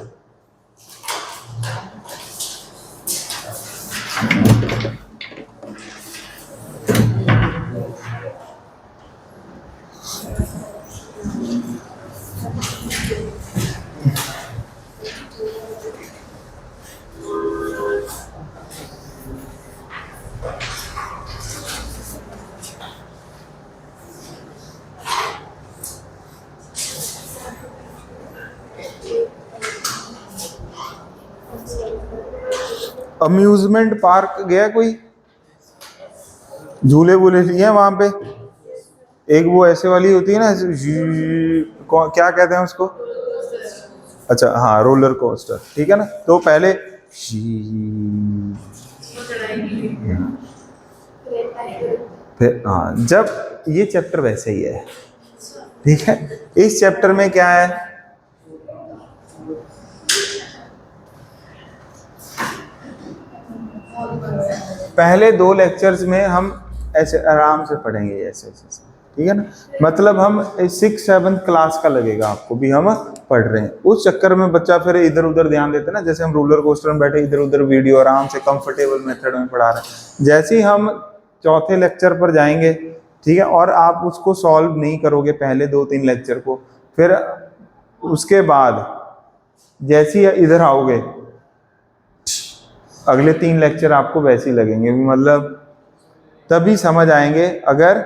Speaker 1: अम्यूजमेंट पार्क गया कोई, झूले वूले लिए हैं वहां पे। एक वो ऐसे वाली होती है ना, क्या कहते हैं उसको, अच्छा हाँ रोलर कोस्टर, ठीक है ना। तो पहले फिर हाँ, जब ये चैप्टर वैसे ही है, ठीक है। इस चैप्टर में क्या है, पहले 2 लेक्चर्स में हम ऐसे आराम से पढ़ेंगे ऐसे, ठीक है ना। मतलब हम 6-7 क्लास का लगेगा आपको भी हम पढ़ रहे हैं। उस चक्कर में बच्चा फिर इधर उधर ध्यान देते ना, जैसे हम रोलर कोस्टर में बैठे इधर उधर वीडियो आराम से कंफर्टेबल मेथड में पढ़ा रहे हैं। जैसे ही हम चौथे लेक्चर पर जाएंगे, ठीक है, और आप उसको सॉल्व नहीं करोगे पहले 2-3 लेक्चर को, फिर उसके बाद जैसे ही इधर आओगे अगले 3 लेक्चर आपको वैसे ही लगेंगे, मतलब तभी समझ आएंगे अगर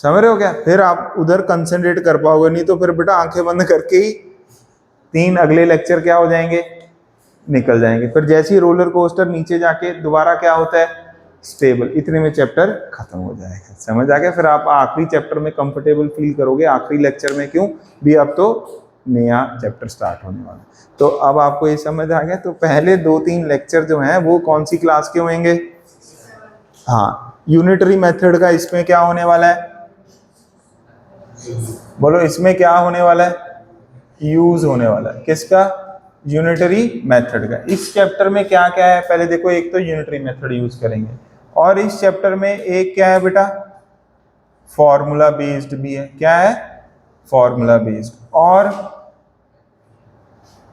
Speaker 1: समझ रहे हो क्या? फिर आप उधर कंसंट्रेट कर पाओगे, नहीं तो फिर बेटा आंखें बंद करके ही 3 अगले लेक्चर क्या हो जाएंगे, निकल जाएंगे। फिर जैसे ही रोलर कोस्टर नीचे जाके दोबारा क्या होता है, स्टेबल, इतने में चैप्टर खत्म हो जाएगा। समझ आ गया? फिर आप आखिरी चैप्टर में कंफर्टेबल फील करोगे आखिरी लेक्चर में, क्यों भी अब तो नया चैप्टर स्टार्ट होने वाला है। तो अब आपको ये समझ आ गया। तो पहले 2-3 लेक्चर जो हैं वो कौन सी क्लास के होंगे? हाँ, यूनिटरी मेथड का इसमें क्या होने वाला है, बोलो इसमें क्या होने वाला है, यूज होने वाला है। किसका? यूनिटरी मेथड का। इस चैप्टर में क्या क्या है पहले देखो, एक तो यूनिटरी मेथड यूज करेंगे, और इस चैप्टर में एक क्या है बेटा, फॉर्मूला बेस्ड भी है। क्या है? Formula based. और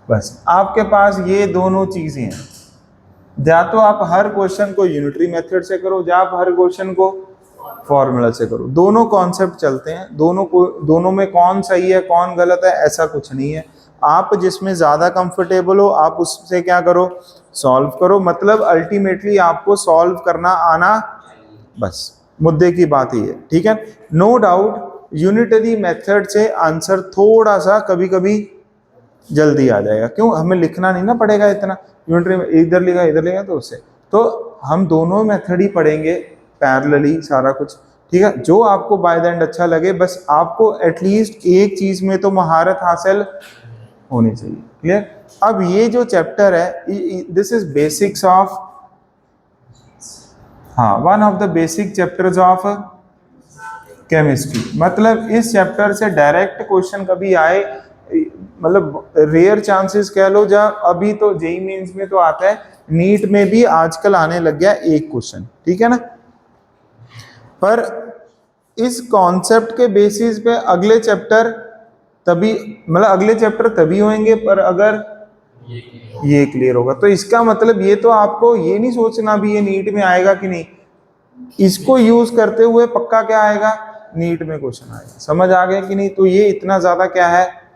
Speaker 1: बस आपके पास ये दोनों चीजें हैं, या तो आप हर क्वेश्चन को यूनिटरी मेथड से करो, या आप हर क्वेश्चन को फॉर्मूला से करो। दोनों कॉन्सेप्ट चलते हैं, दोनों में कौन सही है कौन गलत है ऐसा कुछ नहीं है। आप जिसमें ज्यादा कंफर्टेबल हो आप उससे क्या करो, सॉल्व करो। मतलब अल्टीमेटली आपको सॉल्व करना आना, बस मुद्दे की बात ही है। ठीक है, नो डाउट यूनिटरी मेथड से आंसर थोड़ा सा कभी कभी जल्दी आ जाएगा, क्यों, हमें लिखना नहीं ना पड़ेगा इतना। यूनिटरी में इधर लिखा तो उससे, तो हम दोनों मेथड ही पढ़ेंगे पैरेलली सारा कुछ। ठीक है, जो आपको बाय द एंड अच्छा लगे, बस आपको एटलीस्ट एक चीज में तो महारत हासिल होनी चाहिए। क्लियर? अब ये जो चैप्टर है, दिस इज बेसिक्स ऑफ, हाँ, one of the basic chapters of chemistry. मतलब इस चैप्टर से डायरेक्ट क्वेश्चन कभी आए, मतलब रेयर चांसेस कह लो, जब अभी तो जेई मेंस में तो आता है, नीट में भी आजकल आने लग गया एक क्वेश्चन। ठीक है ना? पर इस कॉन्सेप्ट के बेसिस पे अगले चैप्टर तभी, मतलब अगले चैप्टर तभी होंगे पर अगर ये क्लियर होगा। तो इसका मतलब ये तो आपको ये नहीं सोचना भी ये नीट में आएगा कि नहीं, इसको यूज करते हुए पक्का क्या आएगा, नीट में क्वेश्चन आएगा। समझ आ गया कि नहीं? तो ये इतना ज्यादा क्या है,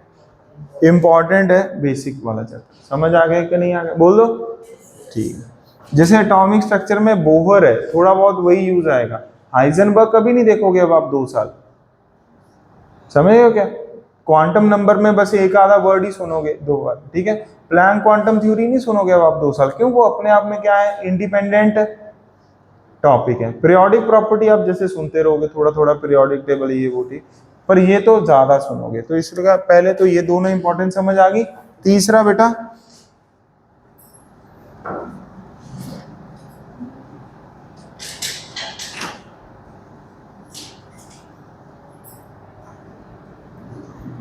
Speaker 1: इंपॉर्टेंट है बेसिक वाला चैप्टर। समझ आ गया कि नहीं आ गया, बोल दो। ठीक, जैसे एटॉमिक स्ट्रक्चर में बोहर है, थोड़ा बहुत वही यूज आएगा। हाइजेनबर्ग कभी नहीं देखोगे अब आप 2 साल, समझ रहे हो क्या? क्वांटम नंबर में बस एक आधा वर्ड ही सुनोगे 2 बार। ठीक है, प्लैंक क्वांटम थ्योरी नहीं सुनोगे अब आप 2 साल, क्यों, वो अपने आप में क्या है, इंडिपेंडेंट टॉपिक है। पीरियोडिक प्रॉपर्टी आप जैसे सुनते रहोगे थोड़ा थोड़ा, पीरियोडिक टेबल ये वो, ठीक, पर ये तो ज्यादा सुनोगे। तो इसलिए पहले तो ये दोनों इंपॉर्टेंट समझ आ गई। तीसरा बेटा,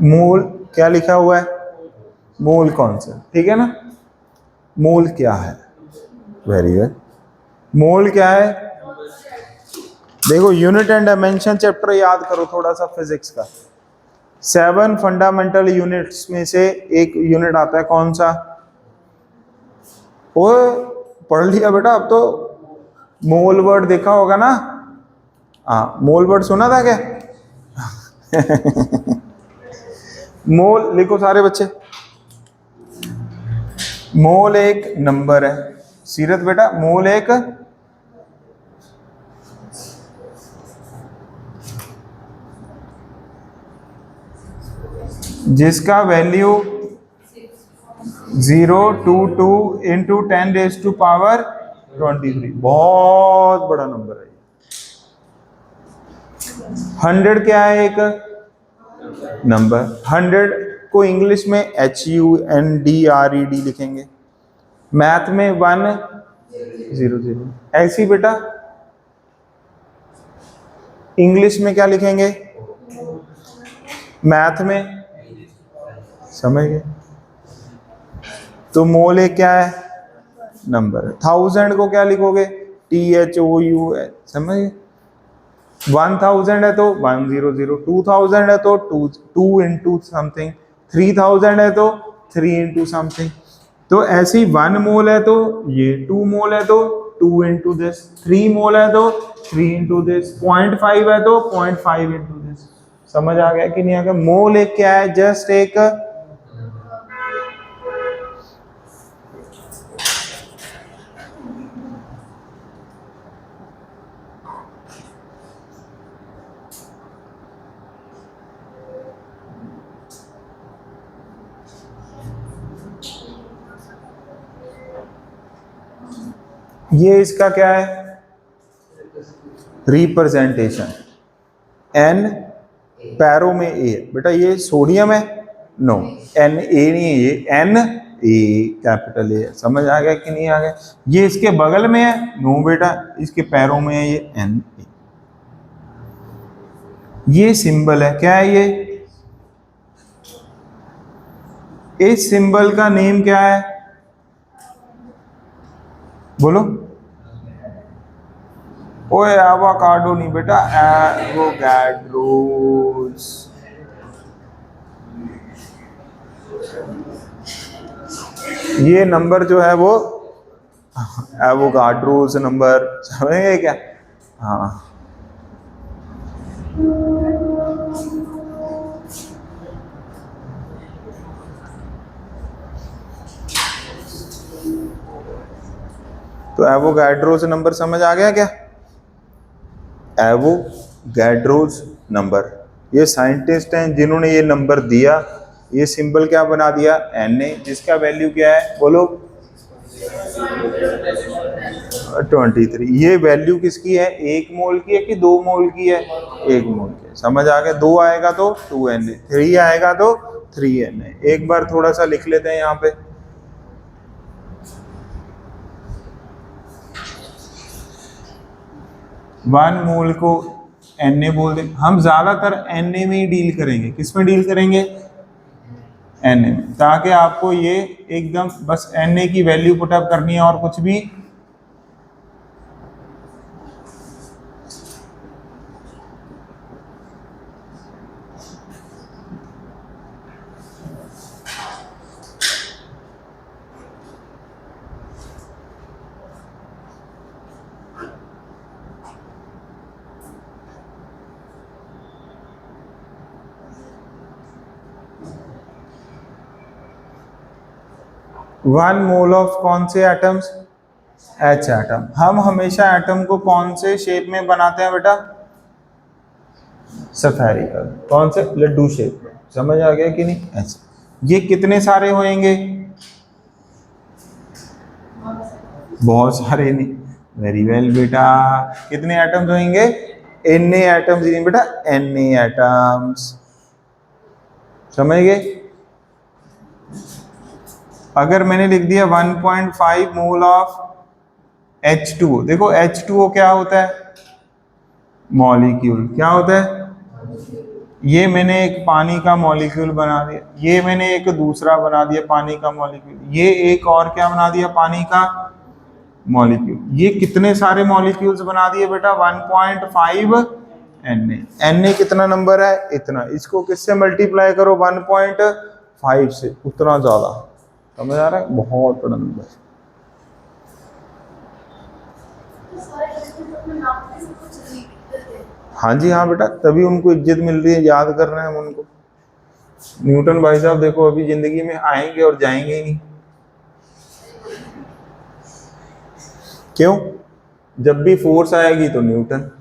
Speaker 1: मोल क्या लिखा हुआ है, मोल कॉन्सेप्ट। ठीक है ना? मोल क्या है, वेरी गुड। मोल क्या है, देखो यूनिट एंड डायमेंशन चैप्टर याद करो थोड़ा सा फिजिक्स का। 7 फंडामेंटल यूनिट्स में से एक यूनिट आता है, कौन सा, वो पढ़ लिया बेटा। अब तो मोल वर्ड देखा होगा ना, हाँ, मोल वर्ड सुना था क्या? मोल लिखो सारे बच्चे। मोल एक नंबर है, सीरत बेटा, मोल एक जिसका वैल्यू 022 इंटू 10⁻23, बहुत बड़ा नंबर है। 100 क्या है, एक नंबर। 100 को इंग्लिश में HUNDRED लिखेंगे, मैथ में 100। ऐसी बेटा इंग्लिश में क्या लिखेंगे, मैथ में, समझ गए? तो मोल एक क्या है, नंबर है। 1000 को क्या लिखोगे, THOUH, समझ गए? 1000 है तो 100, 2000 है तो 2 इंटू समथिंग, 3000 है तो 3 इंटू समथिंग। तो ऐसी 1 मोल है तो ये, 2 मोल है तो 2 इंटू दिस, 3 मोल है तो 3 इंटू दिस, 0.5 है तो 0.5 इंटू दिस। समझ आ गया कि नहीं आ गया? मोल एक क्या है, जस्ट एक ये इसका क्या है, रिप्रेजेंटेशन। एन पैरों में ए, बेटा ये सोडियम है, नो एन ए नहीं है, ये एन ए कैपिटल ए। समझ आ गया कि नहीं आ गया? ये इसके बगल में है, नो बेटा इसके पैरों में है, ये एन ए। ये सिंबल है, क्या है ये? इस सिंबल का नेम क्या है, बोलो। ओए एवोकाडो नहीं बेटा, एवोगाड्रोस। ये नंबर जो है वो एवोगाड्रोस नंबर, समझेंगे क्या? हाँ, तो एवोगाड्रोस नंबर समझ आ गया क्या? एवोगाड्रोस नंबर, ये साइंटिस्ट हैं जिन्होंने ये नंबर दिया। ये सिंबल क्या बना दिया, Na, जिसका वैल्यू क्या है बोलो, 23। ये वैल्यू किसकी है, 1 मोल की है कि 2 मोल की है? 1 मोल की है। समझ आ गया? 2 आएगा तो 2Na, 3 आएगा तो 3Na। एक बार थोड़ा सा लिख लेते हैं यहाँ पे। वन मोल को Na बोल दे, हम ज्यादातर Na में ही डील करेंगे। किस में डील करेंगे? Na में, ताकि आपको ये एकदम बस Na की वैल्यू पुटअप करनी है और कुछ भी। वन मोल ऑफ कौन से एटम्स, H एटम। हम हमेशा एटम को कौन से शेप में बनाते हैं बेटा, सफेरिकल। कौन से, लड्डू शेप में। समझ आ गया कि नहीं? ऐसे। ये कितने सारे होंगे, बहुत सारे नहीं। वेरी वेल बेटा, कितने एटम्स होंगे, Na एटम्स नहीं बेटा, Na एटम्स। समझ गए? अगर मैंने लिख दिया 1.5 मोल ऑफ H2O, देखो H2O क्या होता है, मॉलिक्यूल। क्या होता है? ये मैंने एक पानी का मॉलिक्यूल बना दिया, ये मैंने एक दूसरा बना दिया पानी का मॉलिक्यूल, ये एक और क्या बना दिया, पानी का मॉलिक्यूल। ये कितने सारे मॉलिक्यूल्स बना दिए बेटा, 1.5 Na कितना नंबर है, इतना। इसको किससे मल्टीप्लाई करो, 1.5 से, उतना ज्यादा। समझ आ रहा है? बहुत बड़ा नंबर। हाँ जी हाँ बेटा, तभी उनको इज्जत मिल रही है, याद कर रहे हैं हम उनको। न्यूटन भाई साहब देखो अभी जिंदगी में आएंगे और जाएंगे ही नहीं। क्यों? जब भी फोर्स आएगी तो न्यूटन।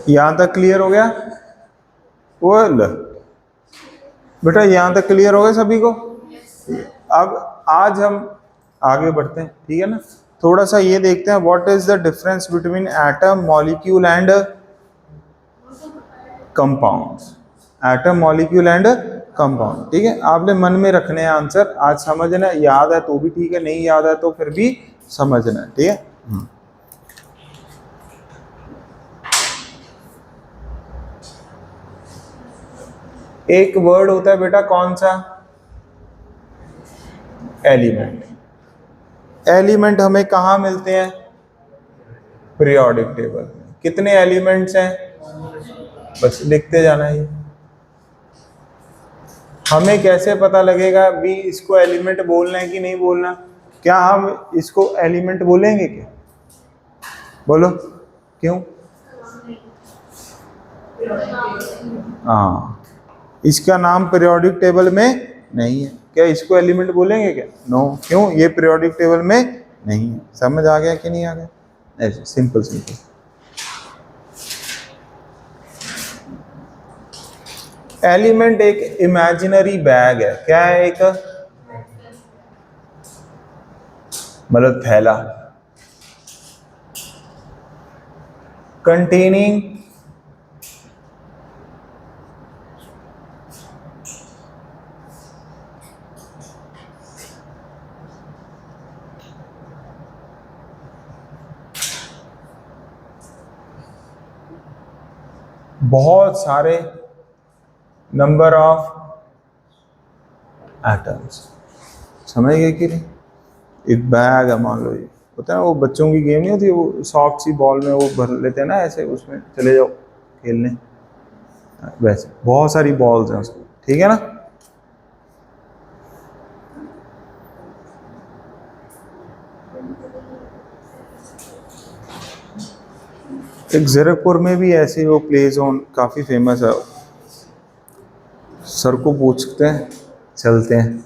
Speaker 1: यहां तक क्लियर हो गया? बोल बेटा, यहां तक क्लियर हो गया सभी को? अब आज हम आगे बढ़ते हैं, ठीक है ना। थोड़ा सा ये देखते हैं, what is the difference between atom, molecule and compounds. Atom, molecule and compound, ठीक है। आपने मन में रखने हैं आंसर, आज समझना। याद है तो भी ठीक है, नहीं याद है तो फिर भी समझना, ठीक है। एक वर्ड होता है बेटा, कौन सा, एलिमेंट। एलिमेंट हमें कहाँ मिलते हैं? पीरियोडिक टेबल में। कितने एलिमेंट्स हैं? बस लिखते जाना है। हमें कैसे पता लगेगा भी इसको एलिमेंट बोलना है कि नहीं बोलना? क्या हम इसको एलिमेंट बोलेंगे क्या? बोलो क्यों? हाँ, इसका नाम पीरियोडिक टेबल में नहीं है। क्या इसको एलिमेंट बोलेंगे क्या? नो। क्यों? ये पीरियोडिक टेबल में नहीं है। समझ आ गया कि नहीं आ गया? ऐसे सिंपल सिंपल। एलिमेंट एक इमेजिनरी बैग है। क्या है? एक मतलब थैला कंटेनिंग बहुत सारे नंबर ऑफ एटम्स। समझ गए कि नहीं? एक बैग है, मान लो ये होता है ना, वो बच्चों की गेम नहीं होती, वो सॉफ्ट सी बॉल में वो भर लेते हैं ना, ऐसे उसमें चले जाओ खेलने, वैसे बहुत सारी बॉल्स हैं उसमें, ठीक है ना। एक ज़ीरकपुर में भी ऐसे वो प्ले जोन काफ़ी फेमस है। सर को पूछते हैं, चलते हैं।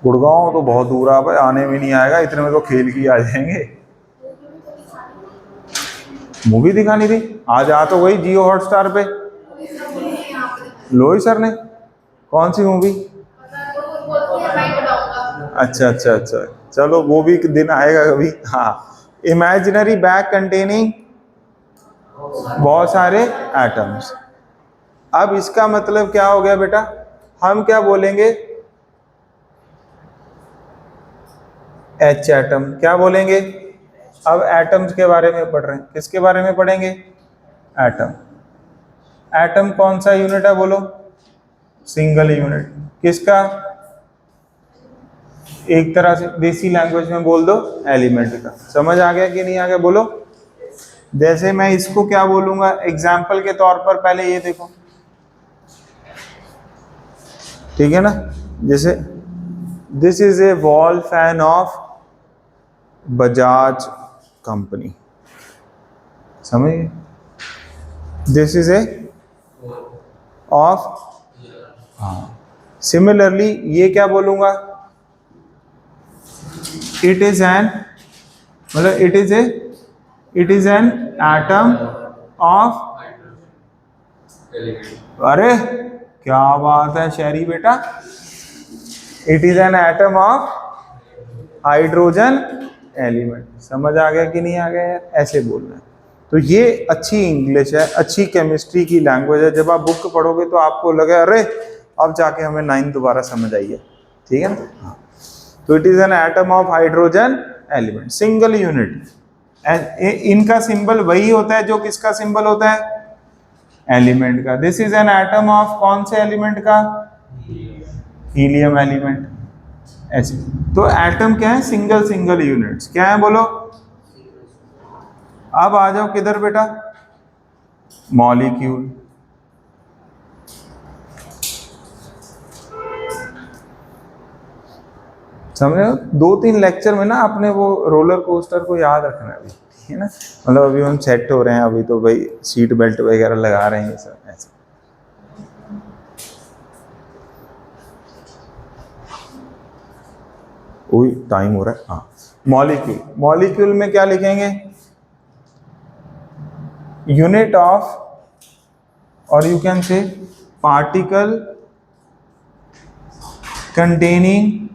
Speaker 1: गुड़गांव तो बहुत दूर है भाई, आने में नहीं आएगा, इतने में तो खेल के आ जाएंगे। मूवी दिखानी थी आज, आ तो वही जियो हॉटस्टार पे। लोही सर ने कौन सी मूवी? अच्छा अच्छा अच्छा, चलो वो भी दिन आएगा कभी। हाँ, इमेजिनरी बैग कंटेनिंग बहुत सारे एटम्स। अब इसका मतलब क्या हो गया बेटा? हम क्या बोलेंगे? H atom. क्या बोलेंगे? अब एटम्स के बारे में पढ़ रहे हैं। किसके बारे में पढ़ेंगे? एटम। एटम कौन सा यूनिट है? बोलो। Single unit. किसका? एक तरह से देसी लैंग्वेज में बोल दो, एलिमेंट का। समझ आ गया कि नहीं आ गया? बोलो। जैसे मैं इसको क्या बोलूंगा एग्जाम्पल के तौर पर? पहले ये देखो, ठीक है ना। जैसे this is a wall fan of Bajaj company. समझिए, दिस इज ए ऑफ। हाँ, सिमिलरली ये क्या बोलूंगा? इट इज एन, मतलब it is an atom of. अरे क्या बात है शहरी बेटा, it is an atom of hydrogen element. समझ आ गया कि नहीं आ गया यार? ऐसे बोलना है। तो ये अच्छी इंग्लिश है, अच्छी केमिस्ट्री की लैंग्वेज है। जब आप बुक पढ़ोगे तो आपको लगे अरे अब जाके हमें 9 दोबारा समझ आई है, ठीक है ना। हाँ, तो it is an atom of hydrogen element, single unit. इनका सिंबल वही होता है जो किसका सिंबल होता है? एलिमेंट का। This is an atom of कौन से एलिमेंट का? Helium element. ऐसे तो एटम क्या है? Single single units. क्या है बोलो? अब आ जाओ किधर बेटा? मॉलिक्यूल। समझे? 2-3 लेक्चर में ना अपने वो रोलर कोस्टर को याद रखना है, ठीक है ना। मतलब अभी हम सेट हो रहे हैं, अभी तो भाई सीट बेल्ट वगैरह लगा रहे हैं सब ऐसे। ओए टाइम हो रहा है। हाँ, मॉलिक्यूल। मॉलिक्यूल में क्या लिखेंगे? यूनिट ऑफ, और you can say particle containing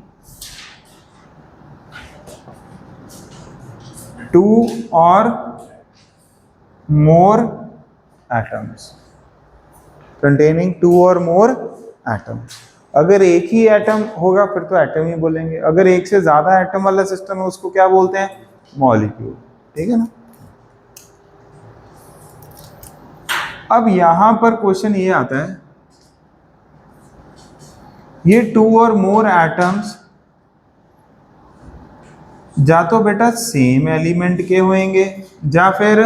Speaker 1: 2 or more atoms, containing 2 or more atoms। अगर एक ही एटम होगा फिर तो एटम ही बोलेंगे, अगर एक से ज्यादा एटम वाला सिस्टम है उसको क्या बोलते हैं? मॉलिक्यूल, ठीक है ना। अब यहां पर क्वेश्चन ये आता है, ये 2 और मोर एटम्स जा तो बेटा सेम एलिमेंट के होंगे या फिर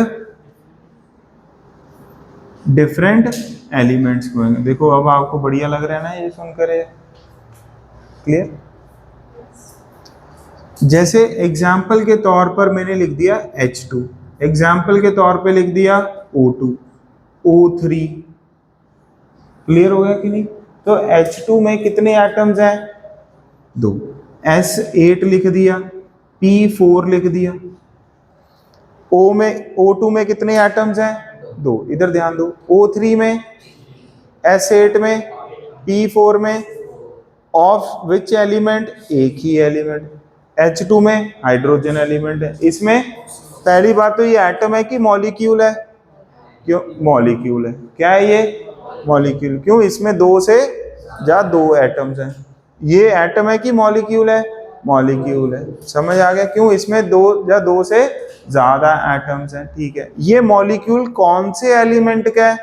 Speaker 1: डिफरेंट एलिमेंट्स के होंगे। देखो अब आपको बढ़िया लग रहा है ना ये सुनकर, क्लियर। जैसे एग्जाम्पल के तौर पर मैंने लिख दिया H2, एग्जाम्पल के तौर पे लिख दिया O2, O3, क्लियर हो गया कि नहीं। तो H2 में कितने एटम्स हैं? 2। S8 लिख दिया, P4 लिख दिया। O2 में कितने एटम्स हैं? 2। इधर ध्यान दो, O3 में, S8 में, P4 में, ऑफ विच एलिमेंट? एक ही एलिमेंट। H2 में हाइड्रोजन एलिमेंट है। इसमें पहली बात तो ये एटम है कि मॉलिक्यूल है? क्यों मॉलिक्यूल है। क्या है ये? मॉलिक्यूल। क्यों? इसमें 2 से या 2 एटम्स हैं। ये एटम है कि मॉलिक्यूल है? मॉलिक्यूल है। समझ आ गया? क्यों? इसमें 2 या 2 से ज्यादा एटम्स हैं। ठीक है, ये मॉलिक्यूल कौन से एलिमेंट का है?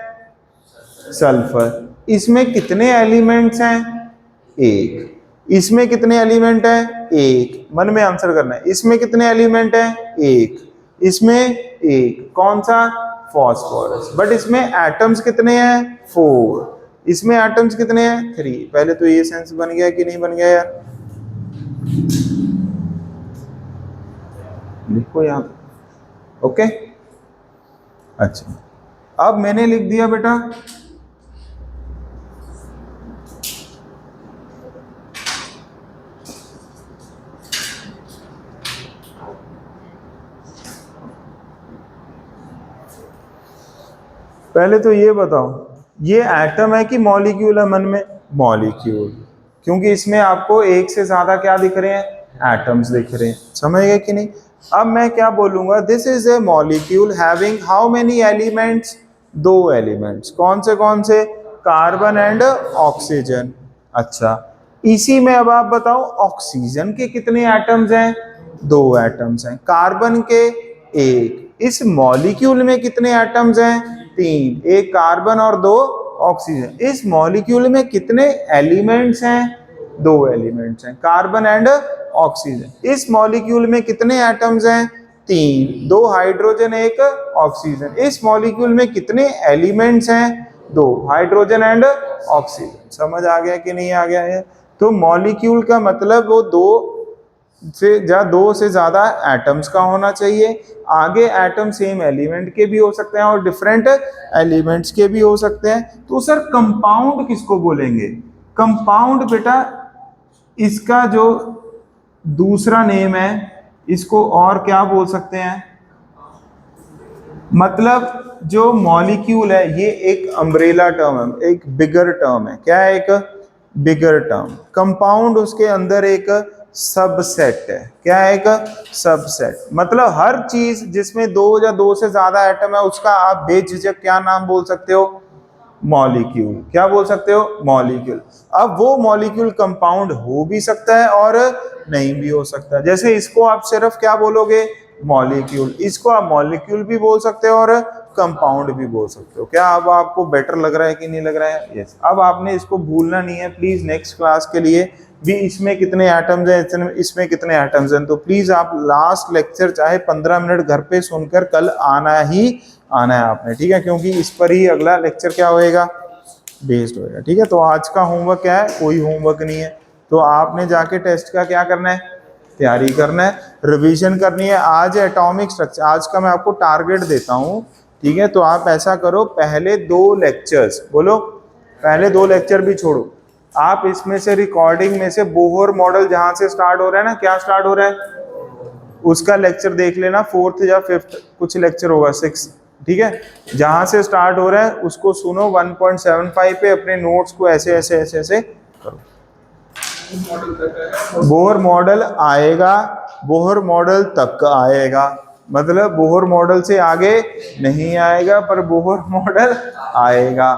Speaker 1: सल्फर। इसमें कितने एलिमेंट्स हैं? 1। इसमें कितने एलिमेंट हैं? 1। मन में आंसर करना है। इसमें कितने एलिमेंट हैं? 1। इसमें 1। कौन सा? फॉस्फोरस। बट इसमें एटम्स कितने हैं? 4। इसमें एटम्स कितने हैं? 3। पहले तो ये सेंस बन गया कि नहीं बन गया यार? लिखो यहां। ओके, अच्छा अब मैंने लिख दिया बेटा पहले तो ये बताओ ये एटम है कि मॉलिक्यूल है? मन में मॉलिक्यूल, क्योंकि इसमें आपको एक से ज्यादा क्या दिख रहे हैं? एटम्स दिख रहे हैं। समझ गए कि नहीं? अब मैं क्या बोलूंगा, this is a molecule having how many elements? 2 elements. कौन से? Carbon and oxygen. अच्छा, इसी में अब आप बताओ ऑक्सीजन के कितने एटम्स हैं? 2 एटम्स हैं। कार्बन के 1। इस मॉलिक्यूल में कितने एटम्स हैं? 3। एक कार्बन और 2 ऑक्सीजन। इस मॉलिक्यूल में कितने एलिमेंट्स हैं? 2 एलिमेंट्स हैं, कार्बन एंड ऑक्सीजन। इस मॉलिक्यूल में कितने एटम्स हैं? 3। 2 हाइड्रोजन, 1 ऑक्सीजन। इस मॉलिक्यूल में कितने एलिमेंट्स हैं? 2 हाइड्रोजन एंड ऑक्सीजन। समझ आ गया कि नहीं आ गया है? तो मॉलिक्यूल का मतलब वो 2 से ज्यादा एटम्स का होना चाहिए। आगे एटम सेम एलिमेंट के भी हो सकते हैं और डिफरेंट एलिमेंट्स के भी हो सकते हैं। तो सर कंपाउंड किसको बोलेंगे? कंपाउंड बेटा इसका जो दूसरा नेम है इसको और क्या बोल सकते हैं? मतलब जो मॉलिक्यूल है ये एक अम्ब्रेला टर्म है, एक बिगर टर्म है। क्या है? एक बिगर टर्म। कंपाउंड उसके अंदर एक सबसेट है। क्या है? एक सबसेट। मतलब हर चीज जिसमें 2 या 2 से ज्यादा एटम है उसका आप बेझिझक क्या नाम बोल सकते हो? मॉलिक्यूल। क्या बोल सकते हो? मॉलिक्यूल। अब वो मॉलिक्यूल कंपाउंड हो भी सकता है और नहीं भी हो सकता। जैसे इसको आप सिर्फ क्या बोलोगे? मॉलिक्यूल। इसको आप मॉलिक्यूल भी बोल सकते हो और कंपाउंड भी बोल सकते हो। क्या अब आपको बेटर लग रहा है कि नहीं लग रहा है? यस। अब आपने इसको भूलना नहीं है प्लीज, नेक्स्ट क्लास के लिए भी इसमें कितने एटम्स हैं, इसमें कितने एटम्स हैं। तो प्लीज आप लास्ट लेक्चर चाहे 15 मिनट घर पे सुनकर कल आना ही आना है आपने, ठीक है? क्योंकि इस पर ही अगला लेक्चर क्या होएगा? बेस्ड होएगा। ठीक है, तो आज का होमवर्क क्या है? कोई होमवर्क नहीं है। तो आपने जाके टेस्ट का क्या करना है? तैयारी करना है, रिवीजन करनी है। आज एटॉमिक स्ट्रक्चर, आज का मैं आपको टारगेट देता हूँ, ठीक है? तो आप ऐसा करो, पहले 2 लेक्चर्स, बोलो पहले 2 लेक्चर भी छोड़ो, आप इसमें से रिकॉर्डिंग में से बोहर मॉडल जहां से स्टार्ट हो रहा है ना, क्या स्टार्ट हो रहा है उसका लेक्चर देख लेना। 4th या 5th कुछ लेक्चर होगा, 6, ठीक है? जहां से स्टार्ट हो रहा है उसको सुनो। 1.75 पे अपने नोट्स को ऐसे ऐसे ऐसे ऐसे करो। बोहर मॉडल आएगा, बोहर मॉडल तक आएगा, मतलब बोहर मॉडल से आगे नहीं आएगा पर बोहर मॉडल आएगा।